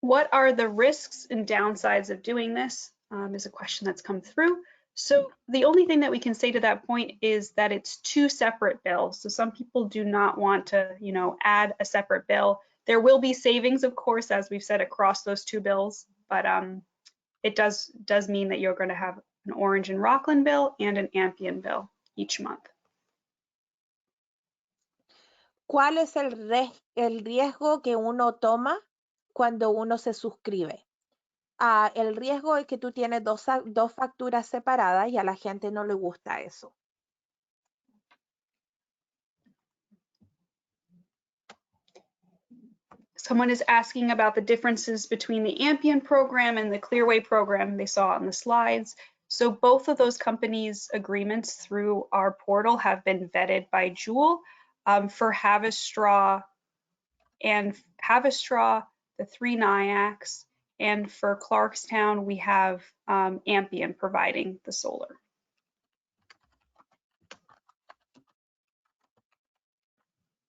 What are the risks and downsides of doing this? Is a question that's come through. So the only thing that we can say to that point is that it's two separate bills. So some people do not want to, add a separate bill. There will be savings, of course, as we've said, across those two bills, but it does mean that you're going to have an Orange and Rockland bill and an Ampion bill each month. ¿Cuál es el riesgo que uno toma cuando uno se suscribe? El riesgo es que tú tienes dos facturas separadas y a la gente no le gusta eso. Someone is asking about the differences between the Ampion program and the Clearway program they saw on the slides. So both of those companies' agreements through our portal have been vetted by Jewel. For Haverstraw, the 3 NIACs, and for Clarkstown, we have Ampion providing the solar.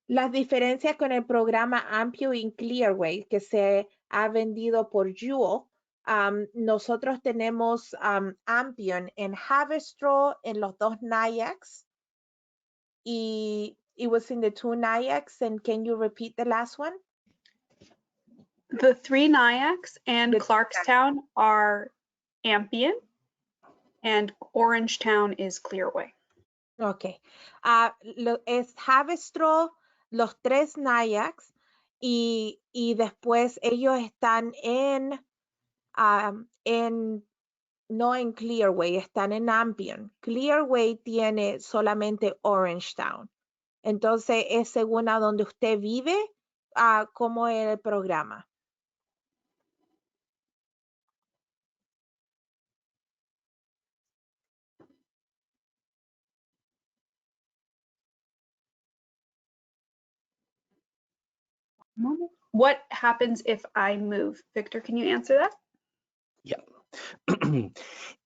Las diferencias con el programa Amplio y Clearway que se ha vendido por Jewel, nosotros tenemos Ampion en Haverstraw en los 2 NIACs y it was in the 2 NIACs, and can you repeat the last one? The 3 NIACs and Clarkstown are Ampion, and Orangetown is Clearway. Ok. Es Haverstraw, los 3 NIACs, y después ellos están no en Clearway, están en Ampion. Clearway tiene solamente Orangetown. Entonces es según a donde usted vive, como el programa. What happens if I move? Victor, can you answer that? Yeah.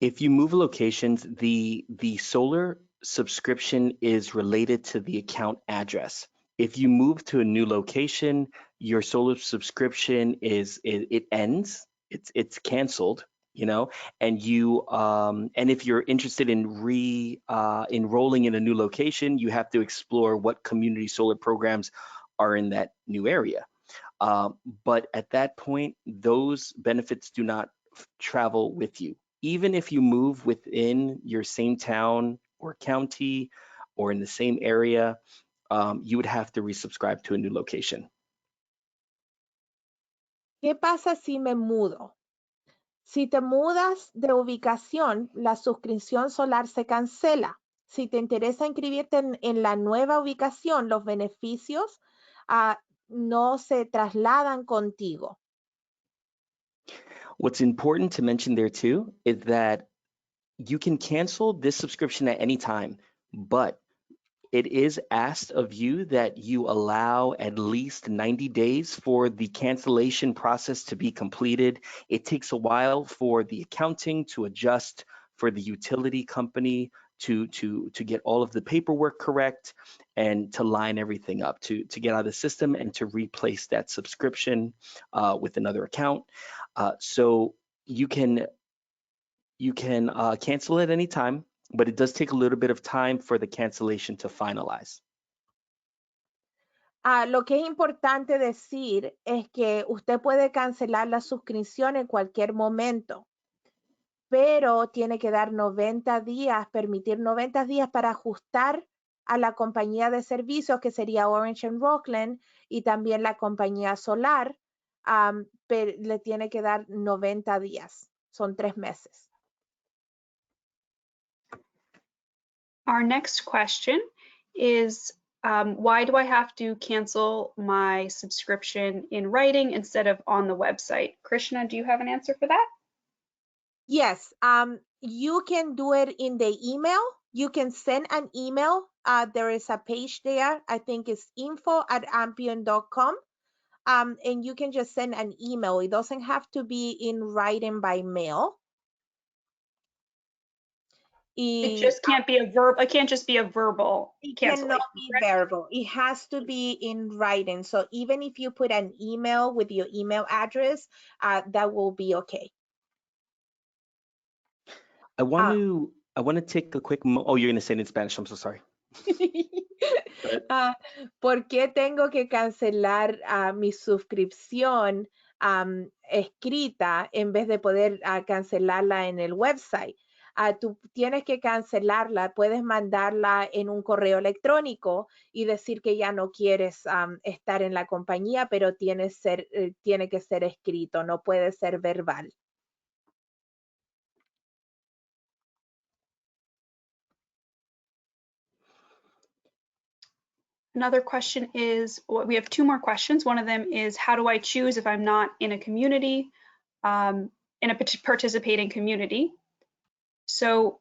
If you move locations, the solar subscription is related to the account address. If you move to a new location, your solar subscription it ends. It's canceled, and and if you're interested in enrolling in a new location, you have to explore what community solar programs are in that new area. But at that point, those benefits do not travel with you. Even if you move within your same town or county or in the same area, you would have to resubscribe to a new location. ¿Qué pasa si me mudo? Si te mudas de ubicación, la suscripción solar se cancela. Si te interesa inscribirte en la nueva ubicación, los beneficios no se trasladan contigo. What's important to mention there too is that you can cancel this subscription at any time, but it is asked of you that you allow at least 90 days for the cancellation process to be completed. It takes a while for the accounting to adjust, for the utility company to get all of the paperwork correct and to line everything up, to get out of the system and to replace that subscription with another account. So you can cancel at any time, but it does take a little bit of time for the cancellation to finalize. Lo que es importante decir es que usted puede cancelar la suscripción en cualquier momento, pero tiene que dar 90 días, permitir 90 días para ajustar a la compañía de servicios, que sería Orange and Rockland, y también la compañía solar, le tiene que dar 90 días. Son 3 meses. Our next question is, why do I have to cancel my subscription in writing instead of on the website? Krishna, do you have an answer for that? Yes, you can do it in the email. You can send an email. There is a page there. I think it's info@ampion.com. And you can just send an email. It doesn't have to be in writing by mail. It just can't be a verb. It can't just be a verbal It cancellation. cannot be verbal. It has to be in writing. So even if you put an email with your email address, that will be okay. I want to take a quick oh, you're going to say it in Spanish. I'm so sorry. ¿Por qué tengo que cancelar mi suscripción escrita en vez de poder cancelarla en el website? Tú tienes que cancelarla, puedes mandarla en un correo electrónico y decir que ya no quieres estar en la compañía, pero tiene que ser escrito, no puede ser verbal. Another question is, we have two more questions. One of them is, how do I choose if I'm not in a community, in a participating community? So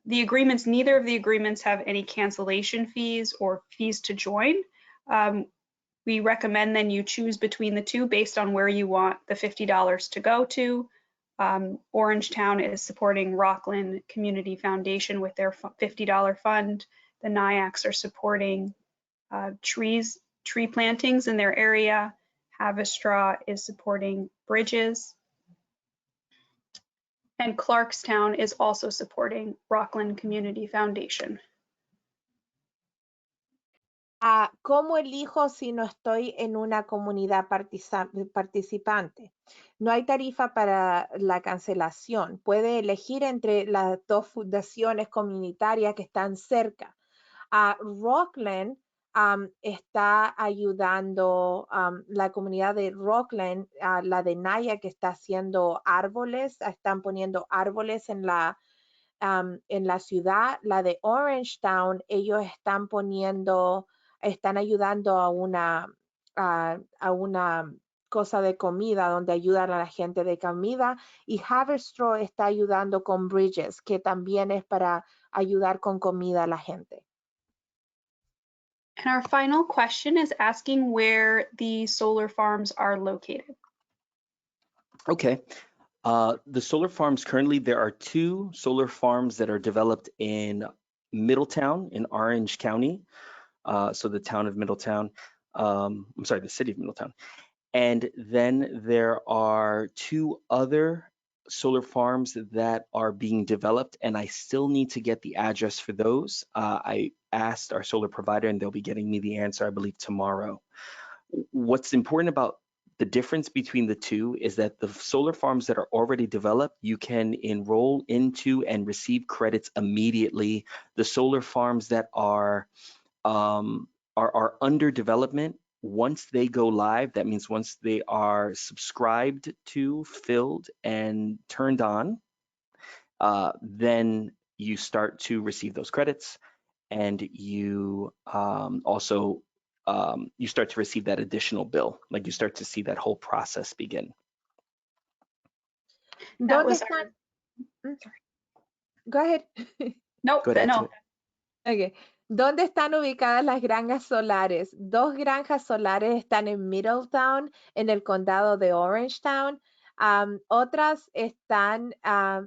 the agreements, neither of the agreements have any cancellation fees or fees to join. We recommend then you choose between the two based on where you want the $50 to go to. Orangetown is supporting Rockland Community Foundation with their $50 fund. The NIACs are supporting tree plantings in their area. Haverstraw is supporting bridges. And Clarkstown is also supporting Rockland Community Foundation. ¿Cómo elijo si no estoy en una comunidad participante? No hay tarifa para la cancelación. Puede elegir entre las dos fundaciones comunitarias que están cerca. Rockland está ayudando, la comunidad de Rockland, la de Naya que está haciendo árboles, están poniendo árboles en la ciudad. La de Orangetown, ellos están ayudando a una cosa de comida donde ayudan a la gente de comida, y Haverstraw está ayudando con bridges, que también es para ayudar con comida a la gente. And our final question is asking where the solar farms are located. Okay. The solar farms, currently there are 2 solar farms that are developed in Middletown in Orange County. So the town of Middletown, I'm sorry, the city of Middletown. And then there are 2 other solar farms that are being developed, and I still need to get the address for those. I asked our solar provider and they'll be getting me the answer, I believe, tomorrow. What's important about the difference between the 2 is that the solar farms that are already developed, you can enroll into and receive credits immediately. The solar farms that are under development, once they go live, that means once they are subscribed to, filled, and turned on, then you start to receive those credits, and you also you start to receive that additional bill. Like, you start to see that whole process begin. That was our... Go ahead. Nope, no. Okay. ¿Dónde están ubicadas las granjas solares? 2 granjas solares están en Middletown, en el condado de Orangetown. Otras están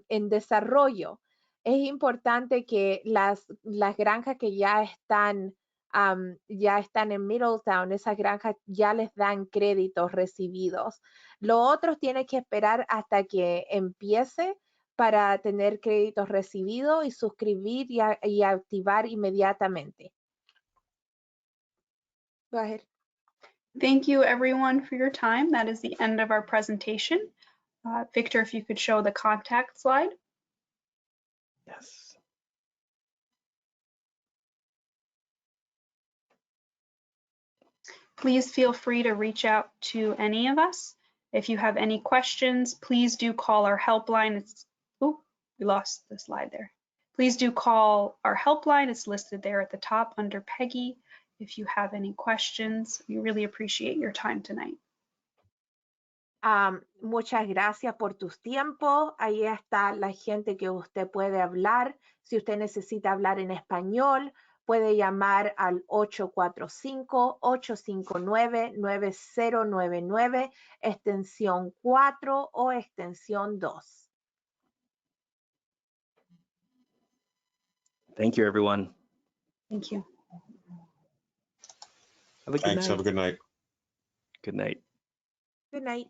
en desarrollo. Es importante que las granjas que ya están en Middletown, esas granjas ya les dan créditos recibidos. Lo otro tiene que esperar hasta que empiece para tener créditos recibidos y suscribir y activar inmediatamente. Go ahead. Thank you, everyone, for your time. That is the end of our presentation. Victor, if you could show the contact slide. Yes. Please feel free to reach out to any of us. If you have any questions, please do call our helpline. We lost the slide there. Please do call our helpline. It's listed there at the top under Peggy. If you have any questions, we really appreciate your time tonight. Muchas gracias por tus tiempos. Ahí está la gente que usted puede hablar. Si usted necesita hablar en español, puede llamar al 845-859-9099, extensión 4 o extensión 2. Thank you, everyone. Thank you. Have a good Thanks. night. Have a good night. Good night. Good night.